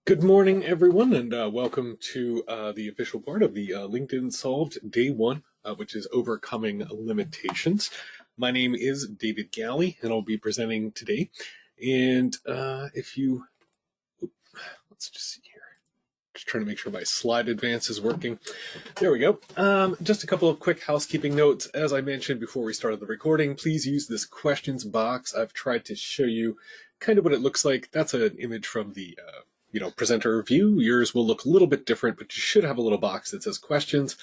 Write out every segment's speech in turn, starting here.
Good morning, everyone, and welcome to the official part of the LinkedIn Solved Day 1, which is Overcoming Limitations. My name is David Galley, and I'll be presenting today. And let's just see here. Just trying to make sure my slide advance is working. There we go. Just a couple of quick housekeeping notes. As I mentioned before we started the recording, please use this questions box. I've tried to show you kind of what it looks like. That's an image from the presenter view. Yours will look a little bit different, but you should have a little box that says questions.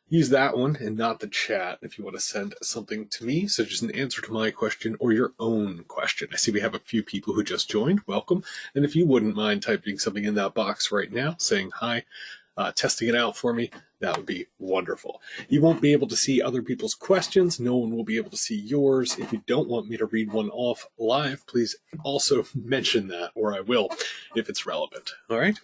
Use that one and not the chat if you want to send something to me, such as an answer to my question or your own question. I see we have a few people who just joined. Welcome. And if you wouldn't mind typing something in that box right now, saying hi, testing it out for me, that would be wonderful. You won't be able to see other people's questions. No one will be able to see yours. If you don't want me to read one off live, please also mention that, or I will if it's relevant. All right?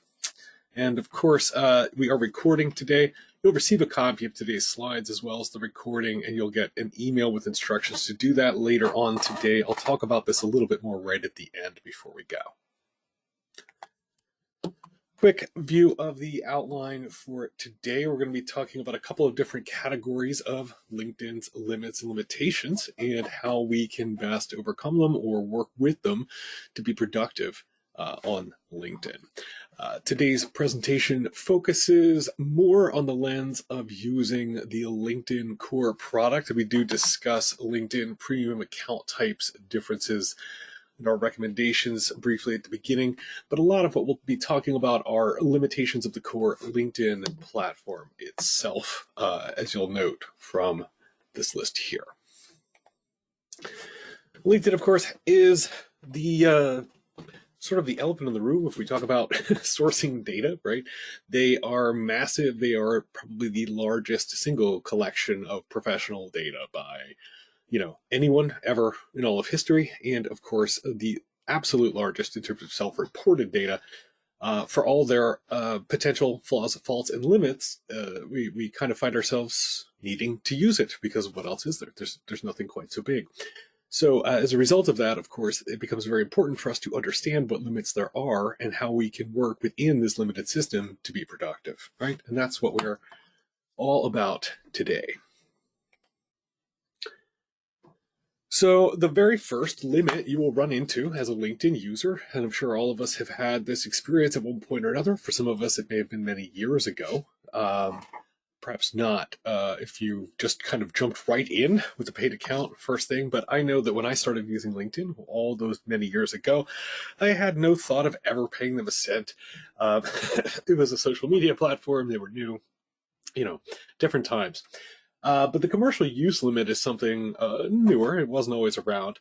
And of course, we are recording today. You'll receive a copy of today's slides as well as the recording, and you'll get an email with instructions to do that later on today. I'll talk about this a little bit more right at the end before we go. Quick view of the outline for today. We're going to be talking about a couple of different categories of LinkedIn's limits and limitations and how we can best overcome them or work with them to be productive on LinkedIn. Today's presentation focuses more on the lens of using the LinkedIn core product. We do discuss LinkedIn premium account types, differences, and our recommendations briefly at the beginning, but a lot of what we'll be talking about are limitations of the core LinkedIn platform itself, as you'll note from this list here. LinkedIn, of course, is the sort of the elephant in the room if we talk about sourcing data, right? They are massive. They are probably the largest single collection of professional data by anyone ever in all of history, and of course the absolute largest in terms of self-reported data. For all their potential flaws, faults, and limits, we kind of find ourselves needing to use it because what else is there? There's nothing quite so big. So as a result of that, of course, it becomes very important for us to understand what limits there are and how we can work within this limited system to be productive, right? And that's what we're all about today. So the very first limit you will run into as a LinkedIn user, and I'm sure all of us have had this experience at one point or another. For some of us, it may have been many years ago. Perhaps not if you just kind of jumped right in with a paid account first thing. But I know that when I started using LinkedIn all those many years ago, I had no thought of ever paying them a cent. It was a social media platform. They were new, different times. But the commercial use limit is something newer. It wasn't always around.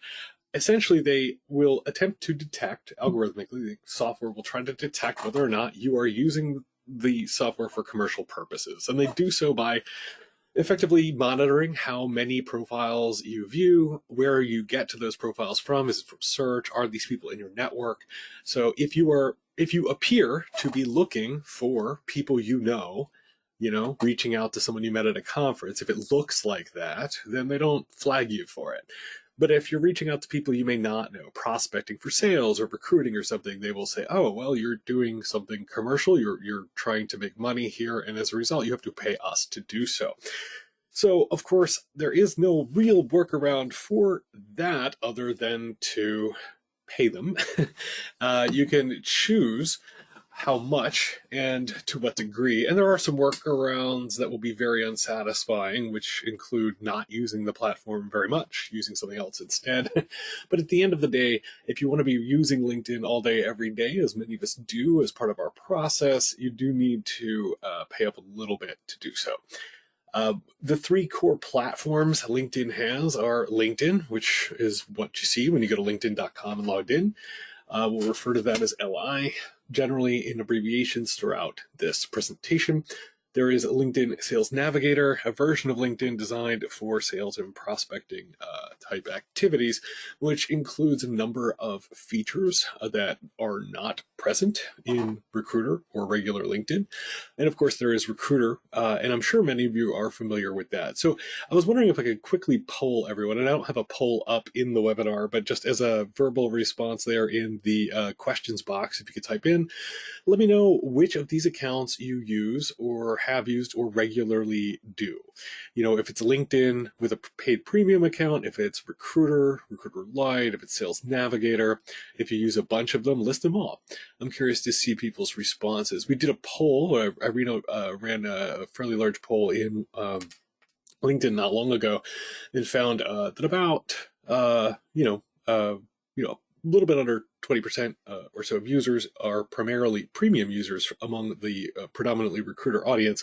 Essentially, they will attempt to detect algorithmically, the software will try to detect whether or not you are using the software for commercial purposes. And they do so by effectively monitoring how many profiles you view, where you get to those profiles from. Is it from search? Are these people in your network? So if you appear to be looking for people reaching out to someone you met at a conference, if it looks like that, then they don't flag you for it. But if you're reaching out to people you may not know, prospecting for sales or recruiting or something, they will say, oh, well, you're doing something commercial, you're trying to make money here, and as a result, you have to pay us to do so. So, of course, there is no real workaround for that other than to pay them. You can choose how much and to what degree. And there are some workarounds that will be very unsatisfying, which include not using the platform very much, using something else instead. But at the end of the day, if you want to be using LinkedIn all day, every day, as many of us do as part of our process, you do need to pay up a little bit to do so. The three core platforms LinkedIn has are LinkedIn, which is what you see when you go to linkedin.com and logged in. We'll refer to that as LI, generally in abbreviations throughout this presentation. There is a LinkedIn Sales Navigator, a version of LinkedIn designed for sales and prospecting type activities, which includes a number of features that are not present in Recruiter or regular LinkedIn. And of course, there is Recruiter, and I'm sure many of you are familiar with that. So I was wondering if I could quickly poll everyone, and I don't have a poll up in the webinar, but just as a verbal response there in the questions box, if you could type in, let me know which of these accounts you use or have used or regularly do. You know, if it's LinkedIn with a paid premium account, if it's Recruiter, Recruiter Lite, if it's Sales Navigator, if you use a bunch of them, list them all. I'm curious to see people's responses. We did a poll, Irina ran a fairly large poll in LinkedIn not long ago, and found that about a little bit under 20% or so of users are primarily premium users among the predominantly Recruiter audience,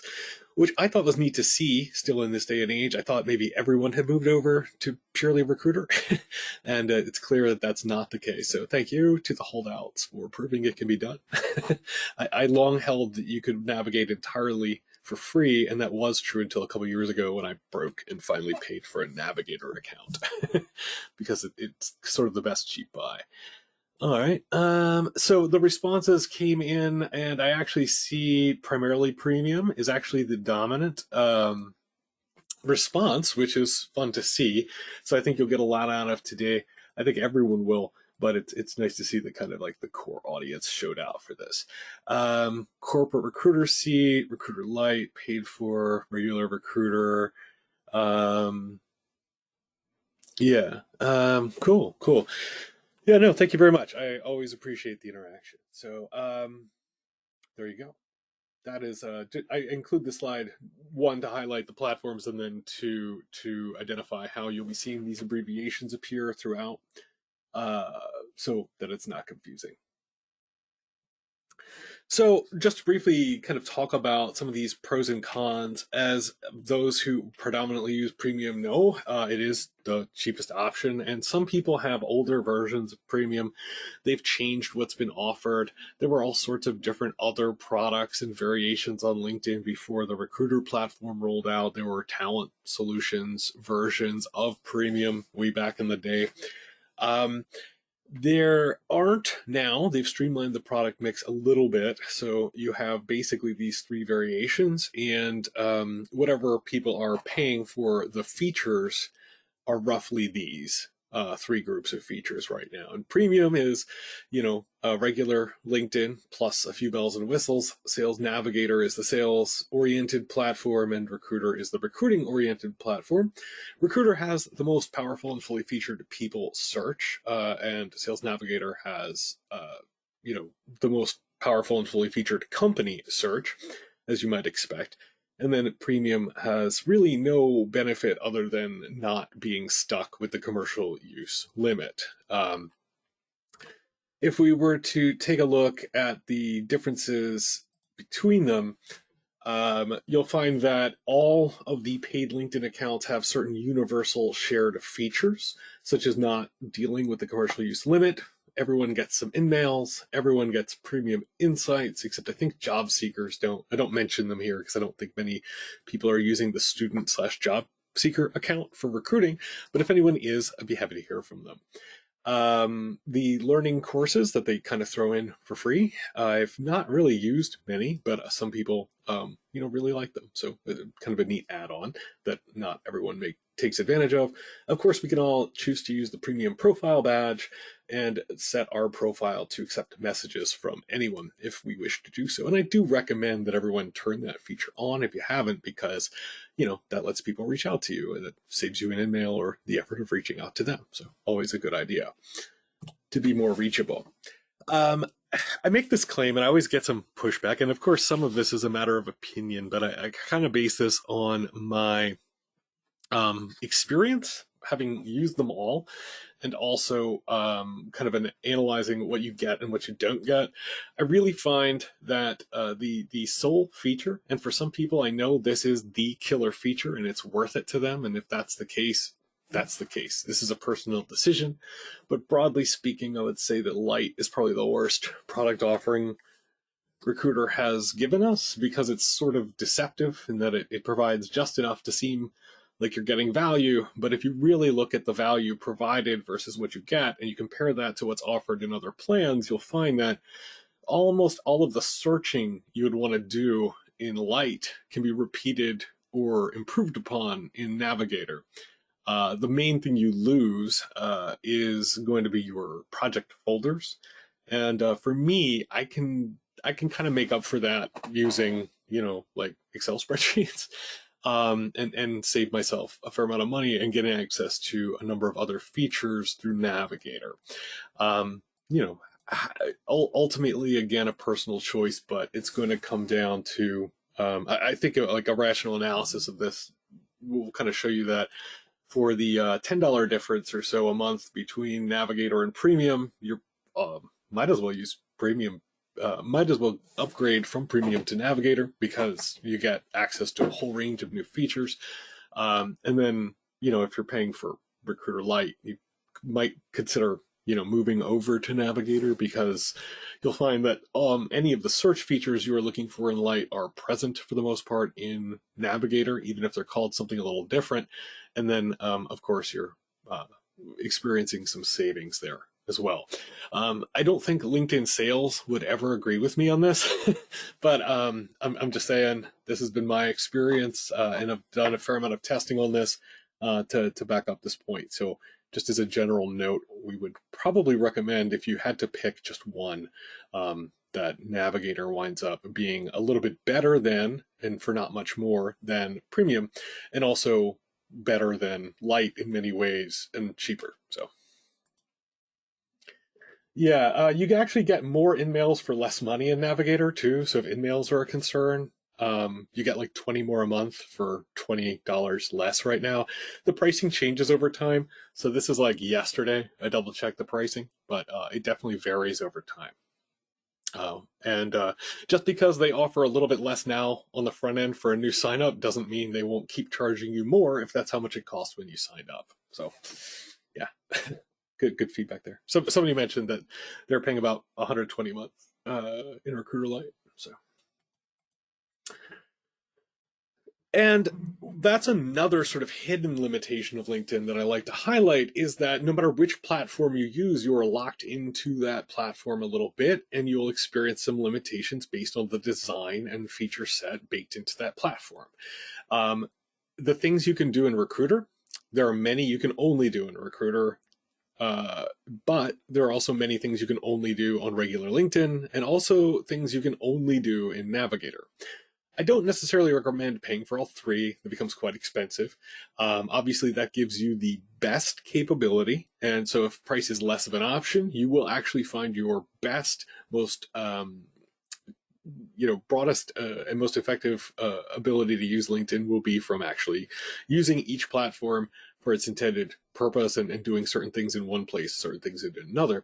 which I thought was neat to see still in this day and age. I thought maybe everyone had moved over to purely Recruiter, and it's clear that that's not the case. So thank you to the holdouts for proving it can be done. I long held that you could navigate entirely for free, and that was true until a couple years ago when I broke and finally paid for a Navigator account because it's sort of the best cheap buy. All right. So the responses came in, and I actually see primarily premium is actually the dominant response, which is fun to see. So I think you'll get a lot out of today. I think everyone will, but it's nice to see the kind of like the core audience showed out for this. Corporate Recruiter seat, Recruiter Lite, paid for, regular Recruiter. Cool. Yeah, no, thank you very much. I always appreciate the interaction. So there you go. That is, I include the slide, one, to highlight the platforms, and then two, to identify how you'll be seeing these abbreviations appear throughout, so that it's not confusing. So just to briefly kind of talk about some of these pros and cons, as those who predominantly use premium know, it is the cheapest option, and some people have older versions of premium. They've changed what's been offered. There were all sorts of different other products and variations on LinkedIn before the Recruiter platform rolled out. There were talent solutions versions of premium way back in the day. There aren't now. They've streamlined the product mix a little bit. So you have basically these three variations, and whatever people are paying for the features are roughly these three groups of features right now. And premium is, regular LinkedIn plus a few bells and whistles. Sales Navigator is the sales-oriented platform, and Recruiter is the recruiting-oriented platform. Recruiter has the most powerful and fully featured people search, and Sales Navigator has, the most powerful and fully featured company search, as you might expect. And then premium has really no benefit other than not being stuck with the commercial use limit. If we were to take a look at the differences between them, you'll find that all of the paid LinkedIn accounts have certain universal shared features, such as not dealing with the commercial use limit. Everyone gets some in-mails. Everyone gets premium insights, except I think job seekers don't. I don't mention them here because I don't think many people are using the student/job seeker account for recruiting. But if anyone is, I'd be happy to hear from them. The learning courses that they kind of throw in for free, I've not really used many, but some people, really like them. So kind of a neat add-on that not everyone takes advantage of. Of course, we can all choose to use the premium profile badge and set our profile to accept messages from anyone if we wish to do so. And I do recommend that everyone turn that feature on if you haven't, because, that lets people reach out to you, and it saves you an email or the effort of reaching out to them. So always a good idea to be more reachable. I make this claim and I always get some pushback. And of course, some of this is a matter of opinion, but I kind of base this on my experience having used them all, and also kind of analyzing what you get and what you don't get. I really find that the sole feature, and for some people I know this is the killer feature and it's worth it to them, and if that's the case, that's the case. This is a personal decision, but broadly speaking, I would say that Lite is probably the worst product offering Recruiter has given us, because it's sort of deceptive in that it provides just enough to seem like you're getting value. But if you really look at the value provided versus what you get, and you compare that to what's offered in other plans, you'll find that almost all of the searching you would want to do in Lite can be repeated or improved upon in Navigator. The main thing you lose is going to be your project folders, and for me, I can kind of make up for that using like Excel spreadsheets, and save myself a fair amount of money and getting access to a number of other features through Navigator. Um, you know, ultimately, again, a personal choice, but it's going to come down to I think like a rational analysis of this will kind of show you that for the $10 difference or so a month between Navigator and Premium, you might as well use Premium. Might as well upgrade from Premium to Navigator because you get access to a whole range of new features. And then, if you're paying for Recruiter Lite, you might consider, moving over to Navigator, because you'll find that any of the search features you are looking for in Lite are present for the most part in Navigator, even if they're called something a little different. And then, of course, you're experiencing some savings there as well. I don't think LinkedIn sales would ever agree with me on this, but I'm just saying this has been my experience, and I've done a fair amount of testing on this to back up this point. So just as a general note, we would probably recommend, if you had to pick just one, that Navigator winds up being a little bit better than, and for not much more than, Premium, and also better than Lite in many ways, and cheaper. So yeah, you can actually get more InMails for less money in Navigator too. So if InMails are a concern, you get like 20 more a month for $20 less right now. The pricing changes over time. So this is like yesterday. I double checked the pricing, but it definitely varies over time. And just because they offer a little bit less now on the front end for a new sign up doesn't mean they won't keep charging you more if that's how much it costs when you signed up. So yeah. Good feedback there. So somebody mentioned that they're paying about 120 a month in Recruiter Lite. So, and that's another sort of hidden limitation of LinkedIn that I like to highlight, is that no matter which platform you use, you are locked into that platform a little bit, and you'll experience some limitations based on the design and feature set baked into that platform. The things you can do in Recruiter, there are many you can only do in Recruiter. But there are also many things you can only do on regular LinkedIn, and also things you can only do in Navigator. I don't necessarily recommend paying for all three. It becomes quite expensive. Obviously, that gives you the best capability. And so if price is less of an option, you will actually find your best, most broadest and most effective ability to use LinkedIn will be from actually using each platform for its intended purpose, and doing certain things in one place, certain things in another.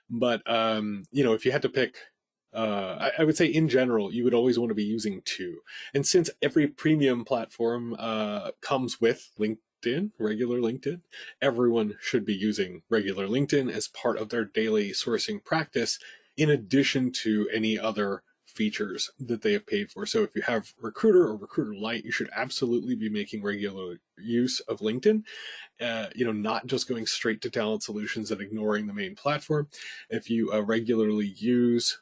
But if you had to pick, I would say in general, you would always want to be using two. And since every premium platform comes with LinkedIn, regular LinkedIn, everyone should be using regular LinkedIn as part of their daily sourcing practice, in addition to any other features that they have paid for. So if you have Recruiter or Recruiter Lite, you should absolutely be making regular use of LinkedIn. Not just going straight to Talent Solutions and ignoring the main platform. If you regularly use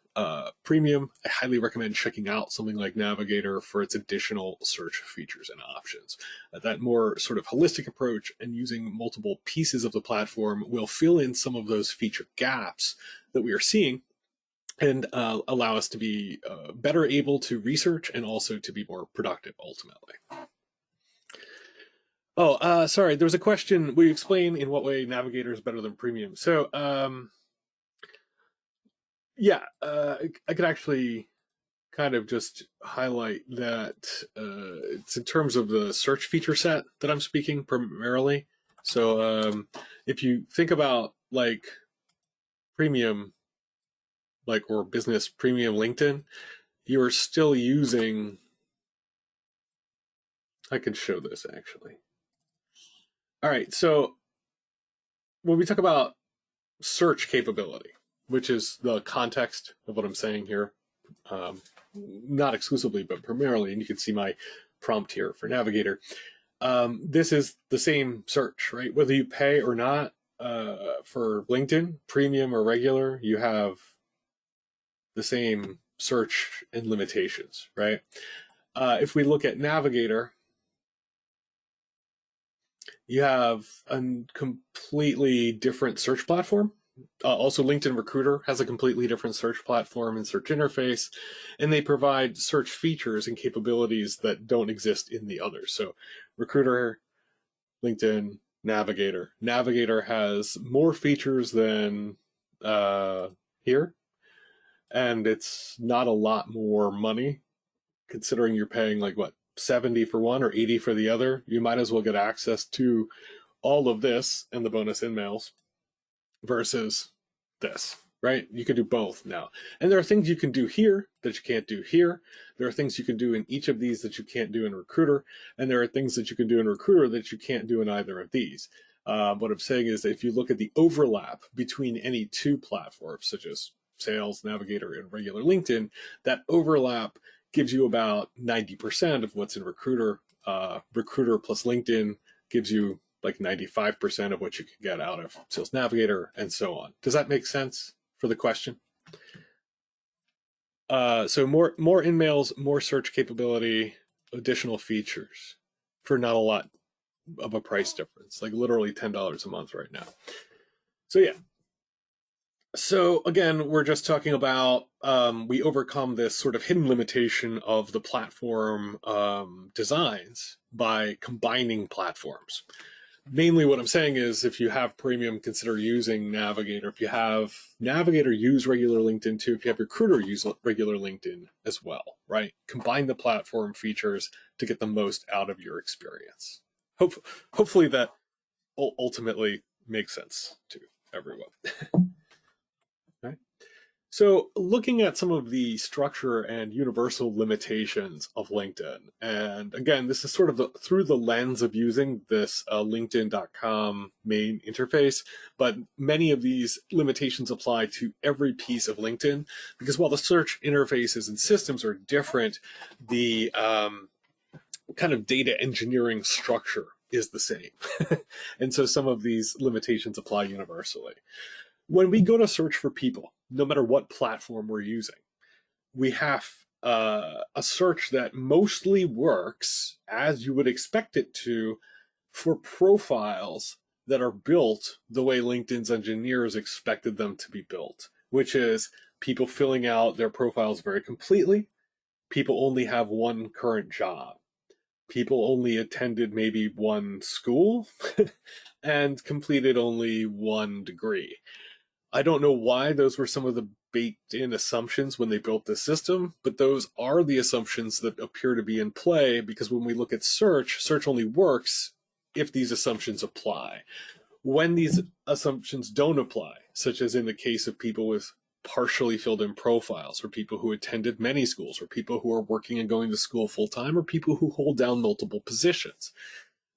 Premium, I highly recommend checking out something like Navigator for its additional search features and options. That more sort of holistic approach and using multiple pieces of the platform will fill in some of those feature gaps that we are seeing, and allow us to be better able to research and also to be more productive ultimately. Oh, sorry. There was a question. Will you explain in what way Navigator is better than Premium? So, yeah, I could actually kind of just highlight that it's in terms of the search feature set that I'm speaking primarily. So, if you think about like Premium, or Business Premium LinkedIn, you are still using. I can show this actually. All right, so when we talk about search capability, which is the context of what I'm saying here not exclusively, but primarily, and you can see my prompt here for Navigator. This is the same search, right? Whether you pay or not for LinkedIn, premium or regular, you have the same search and limitations, right? If we look at Navigator, you have a completely different search platform. Also, LinkedIn Recruiter has a completely different search platform and search interface, and they provide search features and capabilities that don't exist in the others. So, Recruiter, LinkedIn, Navigator. Navigator has more features than here, and it's not a lot more money, considering you're paying like what, 70 for one or 80 for the other. You might as well get access to all of this and the bonus InMails versus this, right? You can do both now. And there are things you can do here that you can't do here. There are things you can do in each of these that you can't do in Recruiter. And there are things that you can do in Recruiter that you can't do in either of these. What I'm saying is that if you look at the overlap between any two platforms, such as Sales, Navigator, and regular LinkedIn, that overlap gives you about 90% of what's in Recruiter. Recruiter plus LinkedIn gives you like 95% of what you can get out of Sales Navigator, and so on. Does that make sense for the question? So more InMails, more search capability, additional features for not a lot of a price difference, like literally $10 a month right now. So yeah. So again, we're just talking about we overcome this sort of hidden limitation of the platform designs by combining platforms. Mainly what I'm saying is if you have premium, consider using Navigator. If you have Navigator, use regular LinkedIn too. If you have Recruiter, use regular LinkedIn as well, right? Combine the platform features to get the most out of your experience. Hopefully that ultimately makes sense to everyone. Okay. So looking at some of the structure and universal limitations of LinkedIn, and again, this is sort of through the lens of using this LinkedIn.com main interface, but many of these limitations apply to every piece of LinkedIn, because while the search interfaces and systems are different, the kind of data engineering structure is the same. And so some of these limitations apply universally. When we go to search for people, no matter what platform we're using, we have a search that mostly works as you would expect it to for profiles that are built the way LinkedIn's engineers expected them to be built, which is people filling out their profiles very completely. People only have one current job. People only attended maybe one school and completed only one degree. I don't know why those were some of the baked in assumptions when they built this system, but those are the assumptions that appear to be in play, because when we look at search, search only works if these assumptions apply. When these assumptions don't apply, such as in the case of people with partially filled in profiles, or people who attended many schools, or people who are working and going to school full time, or people who hold down multiple positions,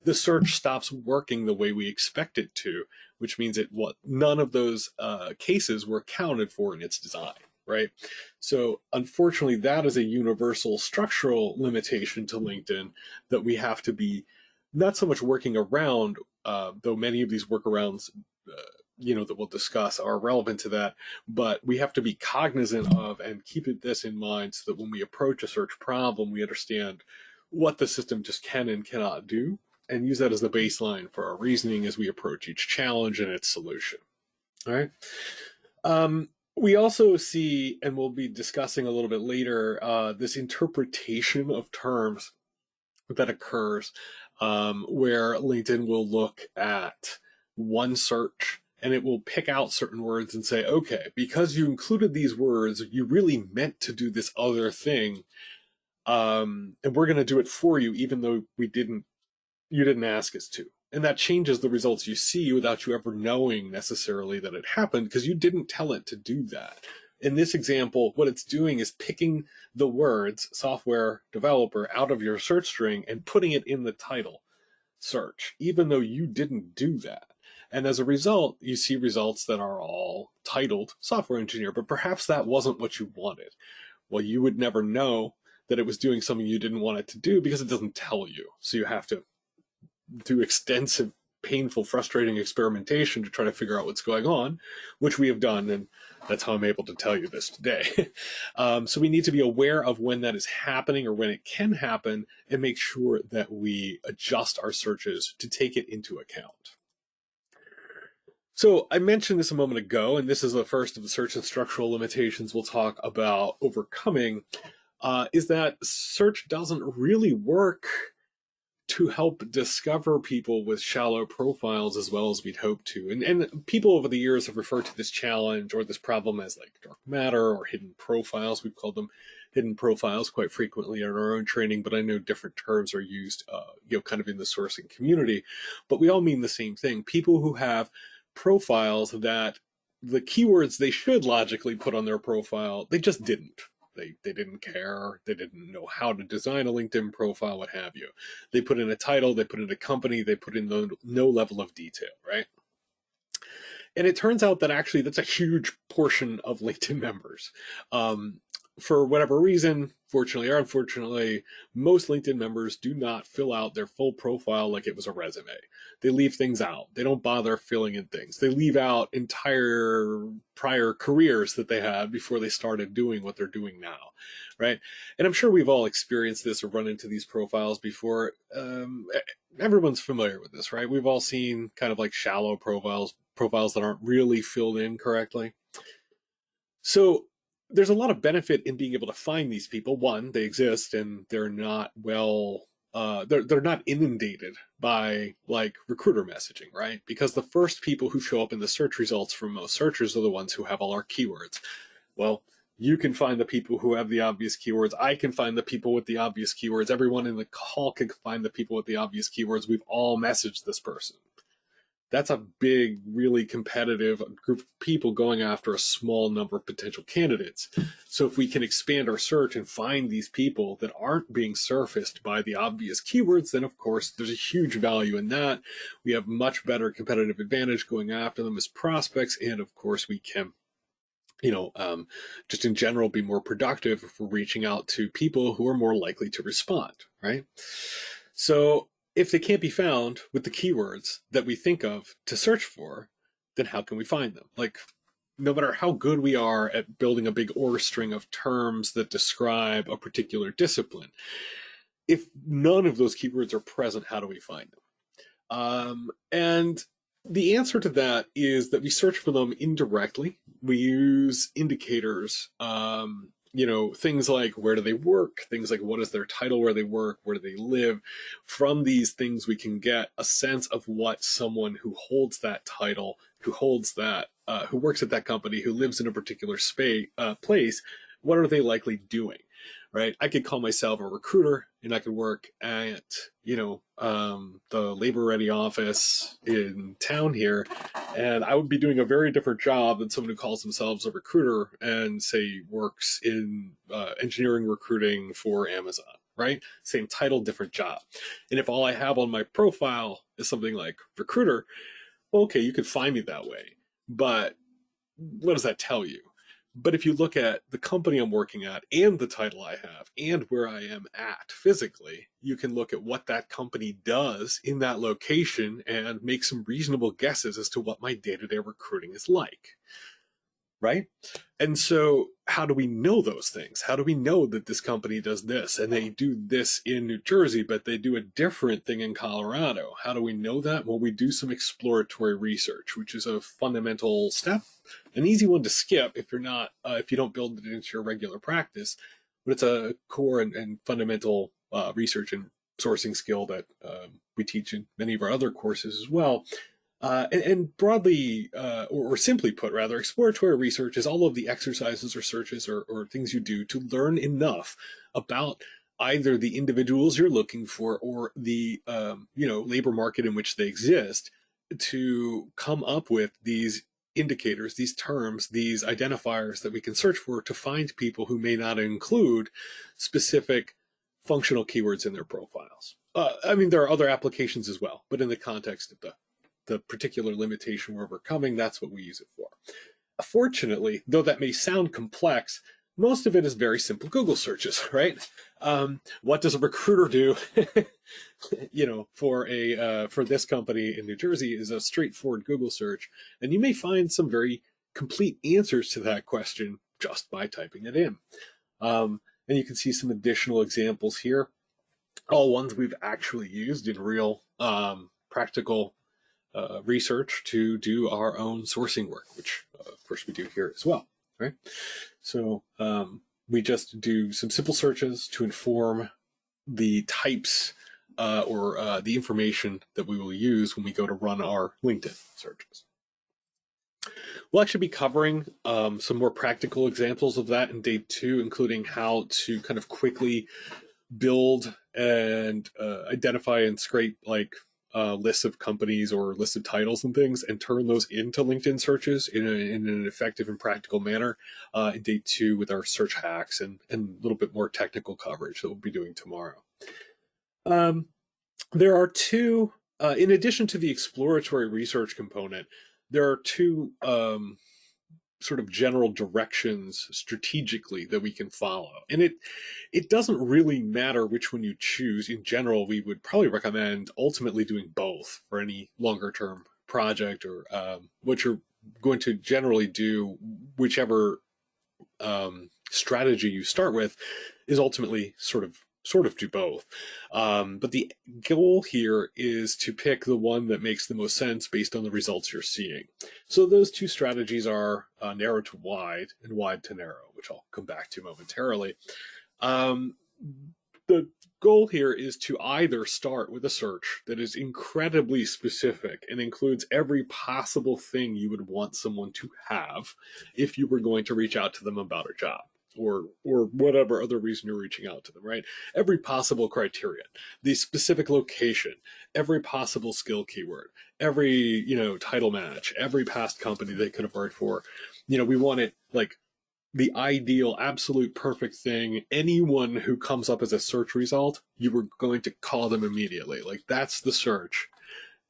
the search stops working the way we expect it to, which means none of those cases were accounted for in its design, right? So unfortunately, that is a universal structural limitation to LinkedIn that we have to be not so much working around, though many of these workarounds, that we'll discuss are relevant to that, but we have to be cognizant of and keep this in mind so that when we approach a search problem, we understand what the system just can and cannot do, and use that as the baseline for our reasoning as we approach each challenge and its solution. All right. We also see, and we'll be discussing a little bit later, this interpretation of terms that occurs where LinkedIn will look at one search and it will pick out certain words and say, okay, because you included these words, you really meant to do this other thing, and we're going to do it for you, even though you didn't ask us to. And that changes the results you see without you ever knowing necessarily that it happened, because you didn't tell it to do that. In this example, what it's doing is picking the words software developer out of your search string and putting it in the title search, even though you didn't do that. And as a result, you see results that are all titled software engineer, but perhaps that wasn't what you wanted. Well, you would never know that it was doing something you didn't want it to do because it doesn't tell you. So you have to do extensive, painful, frustrating experimentation to try to figure out what's going on, which we have done, and that's how I'm able to tell you this today. So we need to be aware of when that is happening or when it can happen and make sure that we adjust our searches to take it into account. So I mentioned this a moment ago, and this is the first of the search and structural limitations we'll talk about overcoming, is that search doesn't really work to help discover people with shallow profiles as well as we'd hope to. And people over the years have referred to this challenge or this problem as like dark matter or hidden profiles. We've called them hidden profiles quite frequently in our own training, but I know different terms are used, kind of in the sourcing community. But we all mean the same thing. People who have profiles that the keywords they should logically put on their profile, they just didn't. They didn't care. They didn't know how to design a LinkedIn profile, what have you. They put in a title, they put in a company, they put in no level of detail, right? And it turns out that actually that's a huge portion of LinkedIn members. For whatever reason, fortunately or unfortunately, most LinkedIn members do not fill out their full profile like it was a resume. They leave things out. They don't bother filling in things. They leave out entire prior careers that they had before they started doing what they're doing now, right? And I'm sure we've all experienced this or run into these profiles before. Everyone's familiar with this, right? We've all seen kind of like shallow profiles that aren't really filled in correctly. So there's a lot of benefit in being able to find these people. One, they exist and they're not they're not inundated by like recruiter messaging, right? Because the first people who show up in the search results for most searchers are the ones who have all our keywords. Well, you can find the people who have the obvious keywords. I can find the people with the obvious keywords. Everyone in the call can find the people with the obvious keywords. We've all messaged this person. That's a big, really competitive group of people going after a small number of potential candidates. So if we can expand our search and find these people that aren't being surfaced by the obvious keywords, then of course there's a huge value in that. We have much better competitive advantage going after them as prospects, and of course we can just in general be more productive if we're reaching out to people who are more likely to respond, right? So if they can't be found with the keywords that we think of to search for, then how can we find them? Like, no matter how good we are at building a big OR string of terms that describe a particular discipline, if none of those keywords are present, how do we find them? And the answer to that is that we search for them indirectly. We use indicators, things like where do they work, things like what is their title where they work, where do they live. From these things, we can get a sense of what someone who holds that title, who holds that, who works at that company, who lives in a particular place, what are they likely doing? Right? I could call myself a recruiter and I could work at, the labor ready office in town here. And I would be doing a very different job than someone who calls themselves a recruiter and say works in engineering recruiting for Amazon, right? Same title, different job. And if all I have on my profile is something like recruiter, well, okay, you could find me that way. But what does that tell you? But if you look at the company I'm working at and the title I have and where I am at physically, you can look at what that company does in that location and make some reasonable guesses as to what my day-to-day recruiting is like. Right? And so how do we know those things? How do we know that this company does this and they do this in New Jersey, but they do a different thing in Colorado? How do we know that? Well, we do some exploratory research, which is a fundamental step, an easy one to skip if you're not, if you don't build it into your regular practice, but it's a core and fundamental research and sourcing skill that we teach in many of our other courses as well. And broadly, or simply put, rather, exploratory research is all of the exercises or searches or things you do to learn enough about either the individuals you're looking for or the labor market in which they exist to come up with these indicators, these terms, these identifiers that we can search for to find people who may not include specific functional keywords in their profiles. There are other applications as well, but in the context of the particular limitation we're overcoming, that's what we use it for. Fortunately, though that may sound complex, Most of it is very simple Google searches, right? What does a recruiter do? For this company in New Jersey is a straightforward Google search, and you may find some very complete answers to that question just by typing it in. And you can see some additional examples here, all ones we've actually used in real practical research to do our own sourcing work, which of course we do here as well, right? So we just do some simple searches to inform the types or the information that we will use when we go to run our LinkedIn searches. We'll actually be covering some more practical examples of that in day 2, including how to kind of quickly build and identify and scrape like lists of companies or lists of titles and things and turn those into LinkedIn searches in an effective and practical manner in day 2 with our search hacks and a little bit more technical coverage that we'll be doing tomorrow. There are two, in addition to the exploratory research component, there are two sort of general directions strategically that we can follow. And it doesn't really matter which one you choose. In general, we would probably recommend ultimately doing both for any longer term project or what you're going to generally do, whichever strategy you start with is ultimately sort of do both. But the goal here is to pick the one that makes the most sense based on the results you're seeing. So those two strategies are narrow to wide and wide to narrow, which I'll come back to momentarily. The goal here is to either start with a search that is incredibly specific and includes every possible thing you would want someone to have if you were going to reach out to them about a job, or whatever other reason you're reaching out to them, right? Every possible criterion, the specific location, every possible skill keyword, every, title match, every past company they could have worked for. We want it like the ideal, absolute perfect thing. Anyone who comes up as a search result, you were going to call them immediately. Like that's the search.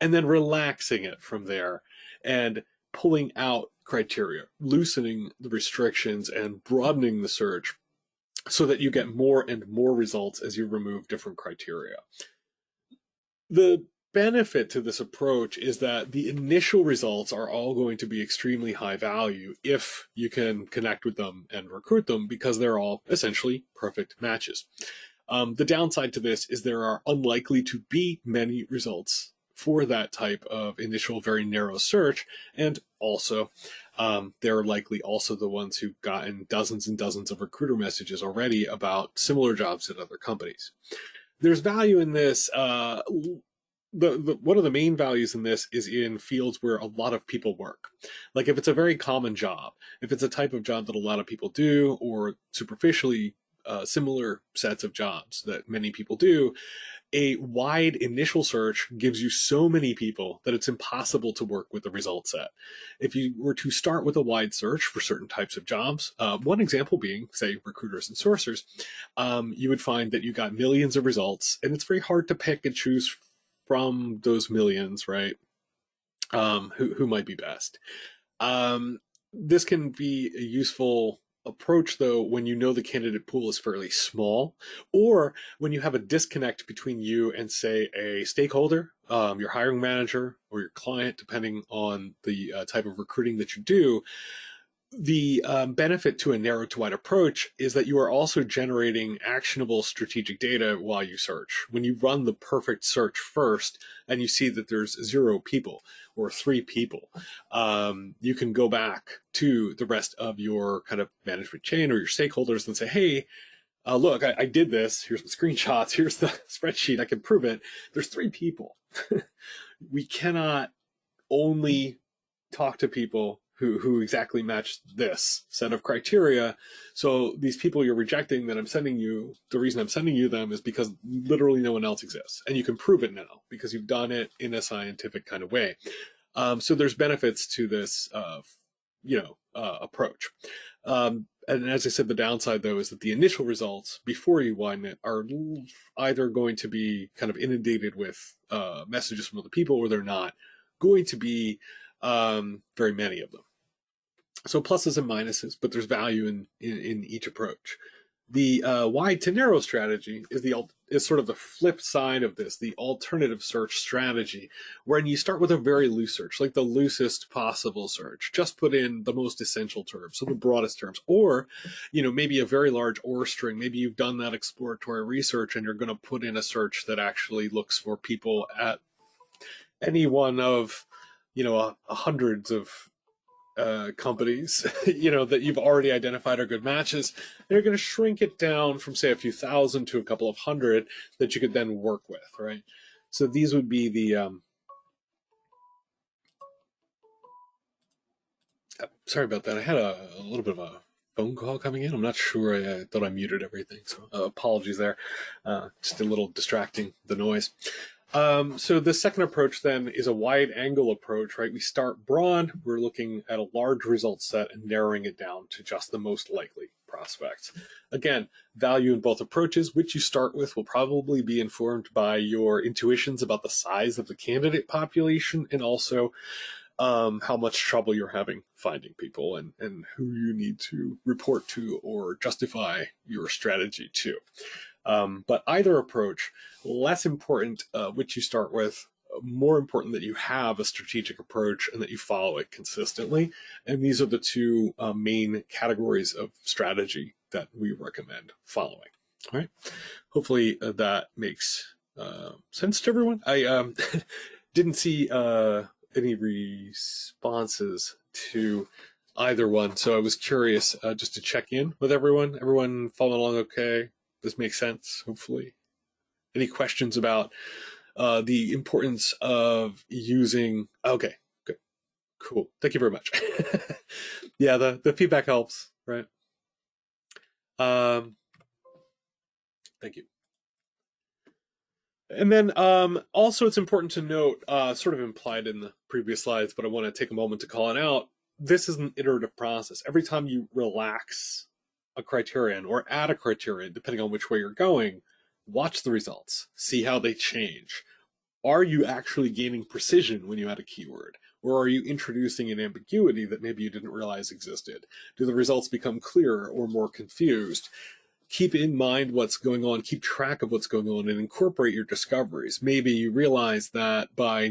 And then relaxing it from there and pulling out criteria, loosening the restrictions and broadening the search so that you get more and more results as you remove different criteria. The benefit to this approach is that the initial results are all going to be extremely high value if you can connect with them and recruit them, because they're all essentially perfect matches. The downside to this is there are unlikely to be many results for that type of initial very narrow search, and also they're likely also the ones who've gotten dozens and dozens of recruiter messages already about similar jobs at other companies. There's value in this. One of the main values in this is in fields where a lot of people work. Like if it's a very common job, if it's a type of job that a lot of people do, or superficially similar sets of jobs that many people do, a wide initial search gives you so many people that it's impossible to work with the result set. If you were to start with a wide search for certain types of jobs, one example being, say, recruiters and sourcers, you would find that you got millions of results, and it's very hard to pick and choose from those millions, right? Who might be best. This can be a useful approach, though, when you know the candidate pool is fairly small, or when you have a disconnect between you and, say, a stakeholder, your hiring manager, or your client, depending on the type of recruiting that you do. The benefit to a narrow to wide approach is that you are also generating actionable strategic data while you search. When you run the perfect search first and you see that there's 0 people or 3 people, you can go back to the rest of your kind of management chain or your stakeholders and say, hey, look, I did this. Here's the screenshots. Here's the spreadsheet. I can prove it. There's 3 people. We cannot only talk to people who exactly match this set of criteria. So these people you're rejecting that I'm sending you, the reason I'm sending you them is because literally no one else exists. And you can prove it now because you've done it in a scientific kind of way. So there's benefits to this, approach. And as I said, the downside, though, is that the initial results before you widen it are either going to be kind of inundated with messages from other people, or they're not going to be very many of them. So pluses and minuses, but there's value in each approach. The wide to narrow strategy is sort of the flip side of this, the alternative search strategy, wherein you start with a very loose search, like the loosest possible search. Just put in the most essential terms, so the broadest terms, or maybe a very large OR string. Maybe you've done that exploratory research and you're going to put in a search that actually looks for people at any one of hundreds of companies that you've already identified are good matches. They're going to shrink it down from say a few thousand to a couple of hundred that you could then work with, right? So these would be the sorry about that. I had a little bit of a phone call coming in. I'm not sure. I thought I muted everything, so apologies there. Just a little distracting, the noise. So the second approach then is a wide angle approach, right? We start broad, we're looking at a large result set and narrowing it down to just the most likely prospects. Again, value in both approaches. Which you start with will probably be informed by your intuitions about the size of the candidate population, and also how much trouble you're having finding people, and who you need to report to or justify your strategy to. But either approach, less important which you start with, more important that you have a strategic approach and that you follow it consistently. And these are the two main categories of strategy that we recommend following. All right. Hopefully that makes sense to everyone. I didn't see any responses to either one, so I was curious just to check in with everyone. Everyone following along okay? This makes sense, hopefully. Any questions about the importance of using... Okay, good. Cool. Thank you very much. Yeah, the feedback helps, right? Thank you. And then also it's important to note, sort of implied in the previous slides, but I want to take a moment to call it out. This is an iterative process. Every time you relax a criterion or add a criterion, depending on which way you're going, watch the results, see how they change. Are you actually gaining precision when you add a keyword? Or are you introducing an ambiguity that maybe you didn't realize existed? Do the results become clearer or more confused? Keep in mind what's going on, keep track of what's going on, and incorporate your discoveries. Maybe you realize that by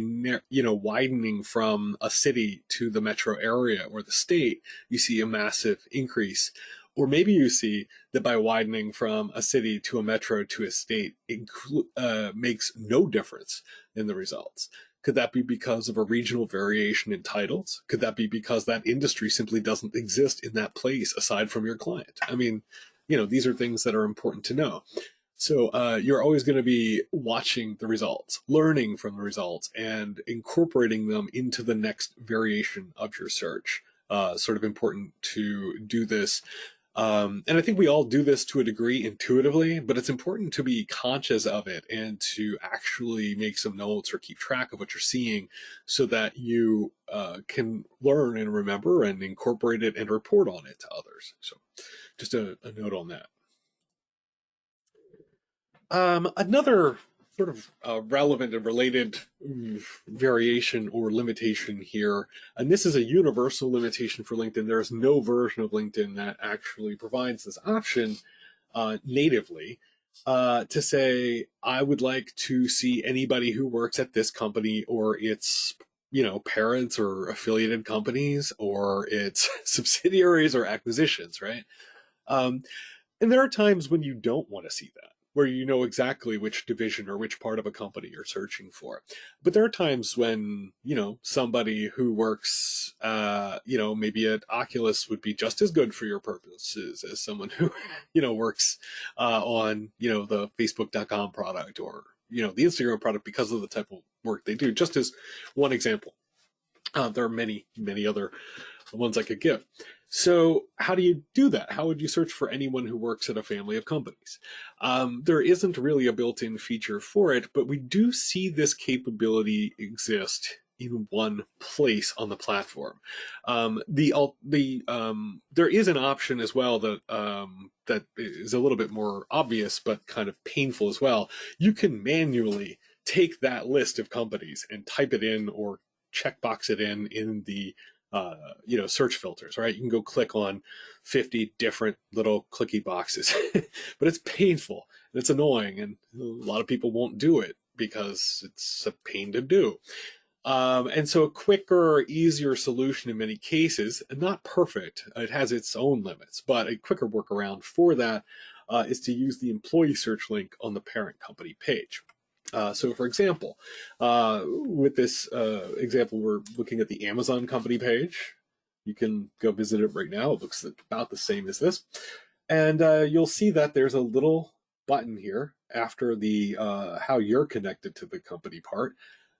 widening from a city to the metro area or the state, you see a massive increase. Or maybe you see that by widening from a city to a metro to a state, it makes no difference in the results. Could that be because of a regional variation in titles? Could that be because that industry simply doesn't exist in that place aside from your client? I mean, these are things that are important to know. So you're always going to be watching the results, learning from the results, and incorporating them into the next variation of your search. Sort of important to do this. And I think we all do this to a degree intuitively, but it's important to be conscious of it and to actually make some notes or keep track of what you're seeing so that you can learn and remember and incorporate it and report on it to others. So just a note on that. Another sort of relevant and related variation or limitation here, and this is a universal limitation for LinkedIn. There's no version of LinkedIn that actually provides this option natively to say, I would like to see anybody who works at this company or its parents or affiliated companies or its subsidiaries or acquisitions, right? And there are times when you don't want to see that, where you know exactly which division or which part of a company you're searching for. But there are times when, somebody who works, maybe at Oculus would be just as good for your purposes as someone who, works on, the Facebook.com product or, the Instagram product because of the type of work they do, just as one example. There are many, many other ones I could give. So how do you do that? How would you search for anyone who works at a family of companies? There isn't really a built-in feature for it, but we do see this capability exist in one place on the platform. There is an option as well that is a little bit more obvious, but kind of painful as well. You can manually take that list of companies and type it in or checkbox it in the search filters, right? You can go click on 50 different little clicky boxes, but it's painful and it's annoying, and a lot of people won't do it because it's a pain to do. And so a quicker, easier solution in many cases, not perfect, it has its own limits, but a quicker workaround for that is to use the employee search link on the parent company page. So for example, with this example, we're looking at the Amazon company page. You can go visit it right now. It looks about the same as this. And you'll see that there's a little button here after the how you're connected to the company part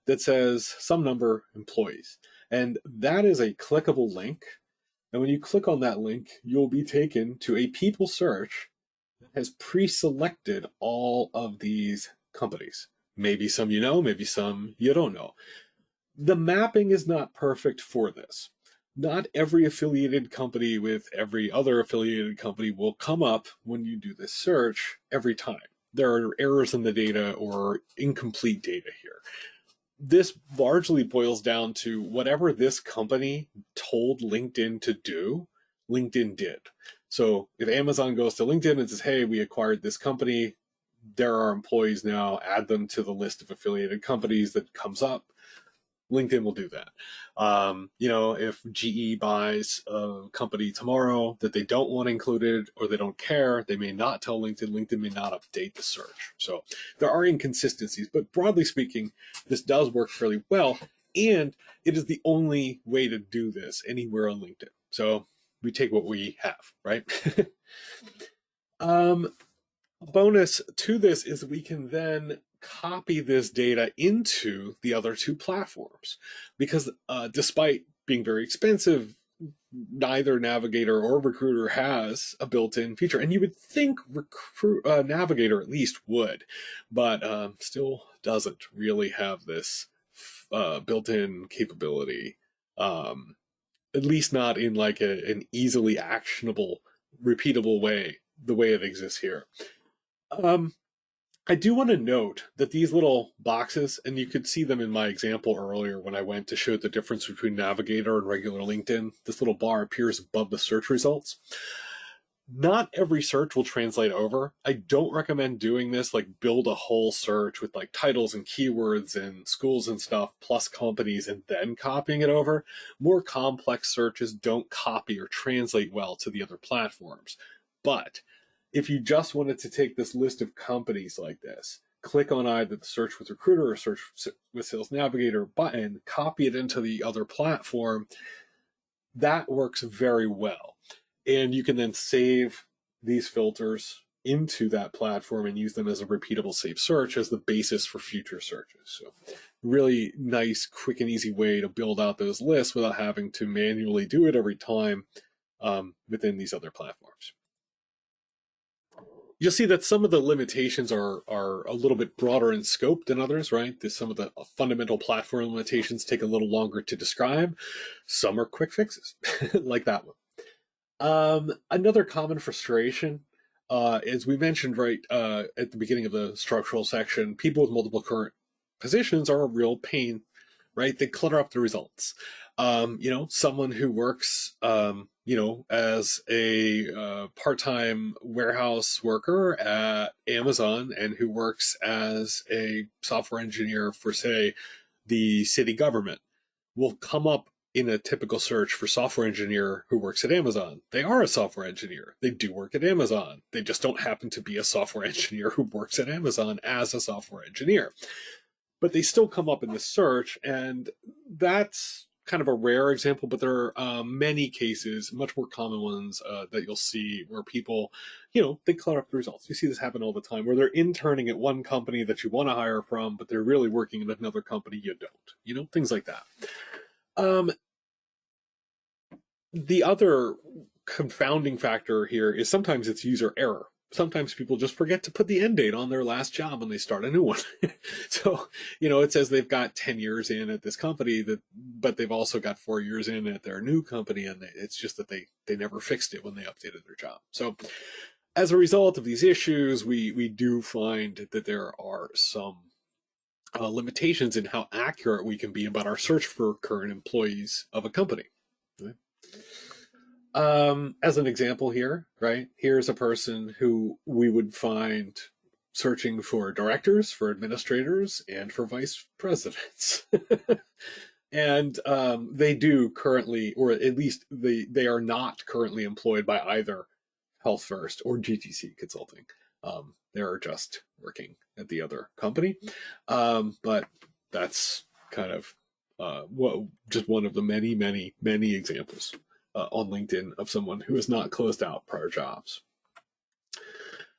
that says some number employees. And that is a clickable link. And when you click on that link, you'll be taken to a people search that has pre-selected all of these companies. Maybe some you know, maybe some you don't know. The mapping is not perfect for this. Not every affiliated company with every other affiliated company will come up when you do this search every time. There are errors in the data or incomplete data here. This largely boils down to whatever this company told LinkedIn to do, LinkedIn did. So if Amazon goes to LinkedIn and says, hey, we acquired this company, there are employees now, add them to the list of affiliated companies that comes up, LinkedIn will do that. If GE buys a company tomorrow that they don't want included or they don't care, they may not tell LinkedIn. LinkedIn may not update the search. So there are inconsistencies, but broadly speaking, this does work fairly well. And it is the only way to do this anywhere on LinkedIn. So we take what we have, right? um, bonus to this is we can then copy this data into the other two platforms because despite being very expensive, neither Navigator or Recruiter has a built-in feature, and you would think Navigator at least would, but still doesn't really have this built-in capability, at least not in like an easily actionable, repeatable way, the way it exists here. I do want to note that these little boxes, and you could see them in my example earlier when I went to show the difference between Navigator and regular LinkedIn, this little bar appears above the search results. Not every search will translate over. I don't recommend doing this, like build a whole search with like titles and keywords and schools and stuff, plus companies, and then copying it over. More complex searches don't copy or translate well to the other platforms. But if you just wanted to take this list of companies like this, click on either the search with Recruiter or search with Sales Navigator button, copy it into the other platform, that works very well. And you can then save these filters into that platform and use them as a repeatable safe search as the basis for future searches. So really nice, quick and easy way to build out those lists without having to manually do it every time within these other platforms. You'll see that some of the limitations are a little bit broader in scope than others, right? Some of the fundamental platform limitations take a little longer to describe. Some are quick fixes, like that one. Another common frustration, as we mentioned right at the beginning of the structural section, people with multiple current positions are a real pain, right? They clutter up the results. Someone who works, as a part-time warehouse worker at Amazon and who works as a software engineer for, say, the city government will come up in a typical search for software engineer who works at Amazon. They are a software engineer. They do work at Amazon. They just don't happen to be a software engineer who works at Amazon as a software engineer. But they still come up in the search, and that's kind of a rare example, but there are many cases, much more common ones that you'll see where people, they clutter up the results. You see this happen all the time where they're interning at one company that you want to hire from, but they're really working at another company you don't, things like that. The other confounding factor here is sometimes it's user error. Sometimes people just forget to put the end date on their last job when they start a new one. So, it says they've got 10 years in at this company, but they've also got 4 years in at their new company, and it's just that they never fixed it when they updated their job. So as a result of these issues, we do find that there are some limitations in how accurate we can be about our search for current employees of a company. As an example here, right? Here's a person who we would find searching for directors, for administrators, and for vice presidents. And they do currently, or at least they are not currently employed by either Health First or GTC Consulting. They're just working at the other company. But that's kind of just one of the many, many, many examples on LinkedIn of someone who has not closed out prior jobs.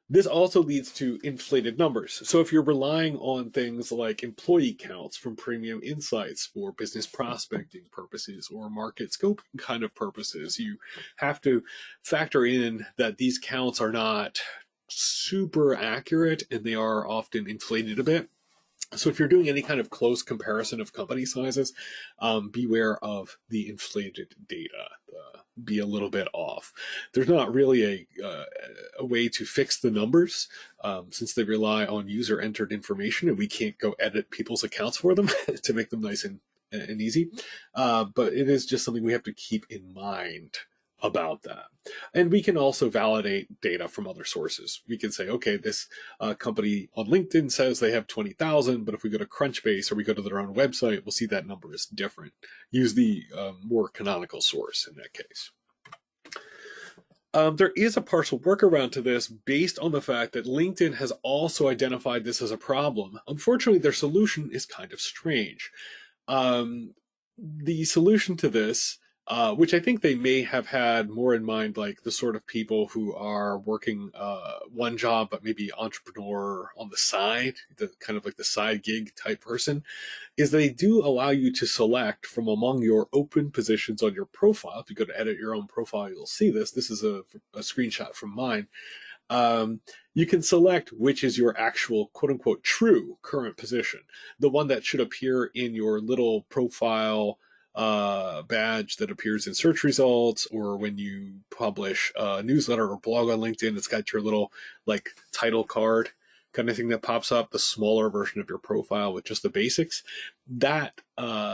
This also leads to inflated numbers. So if you're relying on things like employee counts from Premium Insights for business prospecting purposes or market scoping kind of purposes, you have to factor in that these counts are not super accurate and they are often inflated a bit. So if you're doing any kind of close comparison of company sizes, beware of the inflated data. Be a little bit off. There's not really a way to fix the numbers since they rely on user entered information, and we can't go edit people's accounts for them to make them nice and easy. But it is just something we have to keep in mind about that. And we can also validate data from other sources. We can say, okay, this company on LinkedIn says they have 20,000, but if we go to Crunchbase or we go to their own website, we'll see that number is different. Use the more canonical source in that case. There is a partial workaround to this based on the fact that LinkedIn has also identified this as a problem. Unfortunately, their solution is kind of strange. The solution to this, which I think they may have had more in mind, like the sort of people who are working one job but maybe entrepreneur on the side, the kind of like the side gig type person, is they do allow you to select from among your open positions on your profile. If you go to edit your own profile, you'll see this. This is a screenshot from mine. You can select which is your actual quote unquote true current position, the one that should appear in your little profile badge that appears in search results, or when you publish a newsletter or blog on LinkedIn, it's got your little like title card kind of thing that pops up, the smaller version of your profile with just the basics. That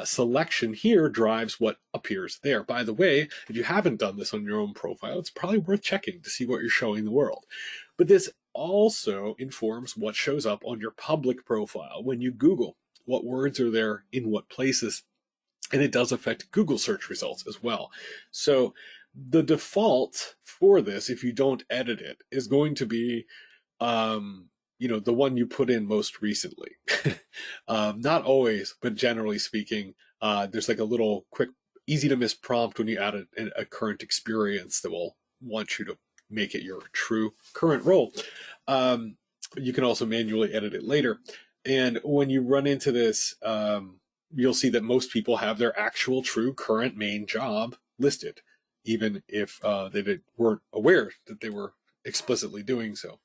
selection here drives what appears there. By the way, if you haven't done this on your own profile, it's probably worth checking to see what you're showing the world. But this also informs what shows up on your public profile when you Google what words are there in what places. And it does affect Google search results as well. So the default for this, if you don't edit it, is going to be the one you put in most recently. Not always, but generally speaking, there's like a little quick, easy to miss prompt when you add a current experience that will want you to make it your true current role. You can also manually edit it later. And when you run into this, you'll see that most people have their actual true current main job listed, even if they weren't aware that they were explicitly doing so.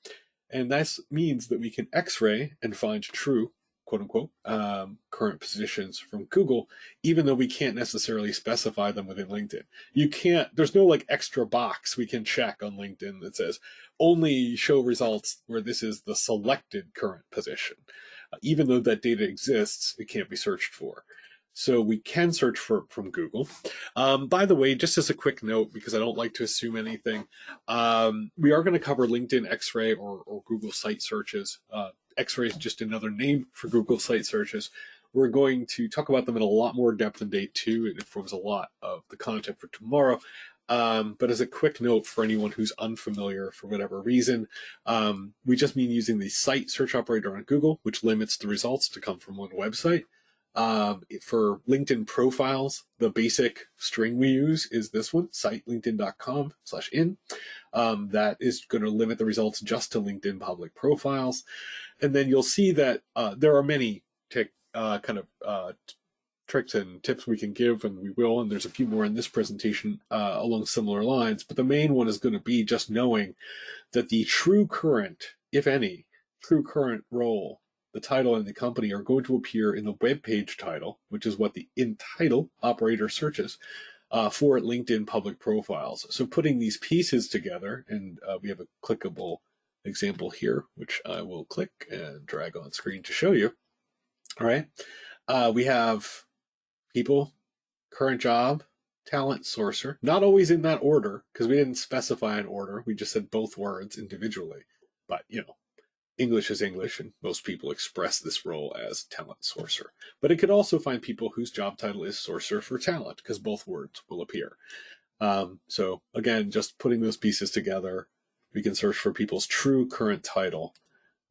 And that means that we can X-ray and find true, quote unquote, current positions from Google, even though we can't necessarily specify them within LinkedIn. There's no like extra box we can check on LinkedIn that says only show results where this is the selected current position. Even though that data exists, it can't be searched for. So we can search from Google. By the way, just as a quick note, because I don't like to assume anything, we are going to cover LinkedIn X-ray or Google site searches. X-ray is just another name for Google site searches. We're going to talk about them in a lot more depth in day 2. It informs a lot of the content for tomorrow. But as a quick note for anyone who's unfamiliar for whatever reason, we just mean using the site search operator on Google, which limits the results to come from one website. For LinkedIn profiles, the basic string we use is this one, site.linkedin.com/in. That is going to limit the results just to LinkedIn public profiles. And then you'll see that there are many tricks and tips we can give, and we will, and there's a few more in this presentation along similar lines. But the main one is going to be just knowing that the true current, if any, true current role, the title and the company are going to appear in the web page title, which is what the in title operator searches for LinkedIn public profiles. So putting these pieces together, and we have a clickable example here, which I will click and drag on screen to show you. All right. We have people, current job, talent sourcer, not always in that order, because we didn't specify an order. We just said both words individually. But, English is English, and most people express this role as talent sourcer. But it could also find people whose job title is sourcer for talent, because both words will appear. So again, just putting those pieces together, we can search for people's true current title,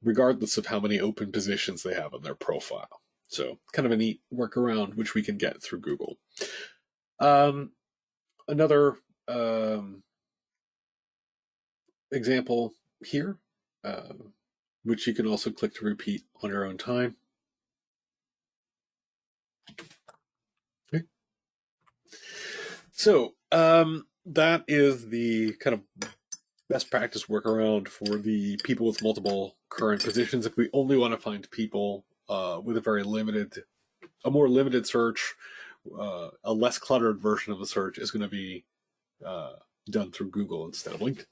regardless of how many open positions they have on their profile. So kind of a neat workaround, which we can get through Google. Another example here, which you can also click to repeat on your own time. Okay. So that is the kind of best practice workaround for the people with multiple current positions. If we only want to find people with a more limited search, a less cluttered version of the search is going to be done through Google instead of LinkedIn.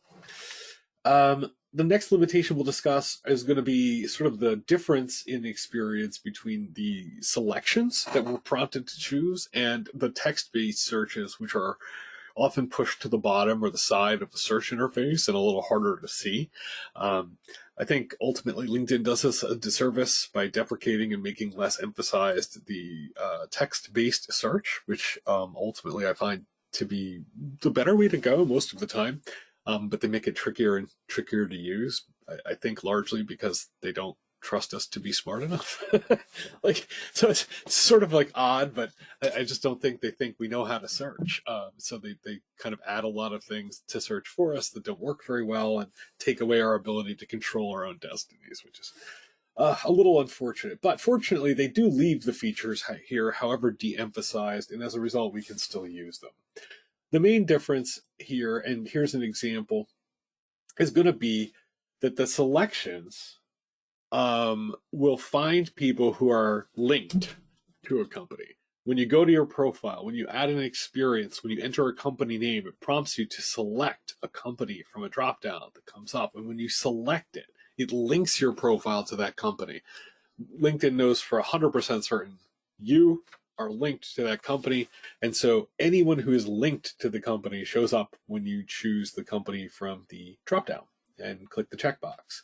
The next limitation we'll discuss is going to be sort of the difference in experience between the selections that we're prompted to choose and the text-based searches, which are often pushed to the bottom or the side of the search interface and a little harder to see. I think ultimately LinkedIn does us a disservice by deprecating and making less emphasized the text-based search, which ultimately I find to be the better way to go most of the time. But they make it trickier and trickier to use, I think largely because they don't trust us to be smart enough. So it's sort of like odd, but I just don't think they think we know how to search. So they kind of add a lot of things to search for us that don't work very well and take away our ability to control our own destinies, which is a little unfortunate. But fortunately, they do leave the features here, however de-emphasized, and as a result, we can still use them. The main difference here, and here's an example, is going to be that the selections will find people who are linked to a company. When you go to your profile, when you add an experience, when you enter a company name, it prompts you to select a company from a dropdown that comes up. And when you select it, it links your profile to that company. LinkedIn knows for 100% certain you are linked to that company. And so anyone who is linked to the company shows up when you choose the company from the dropdown and click the checkbox.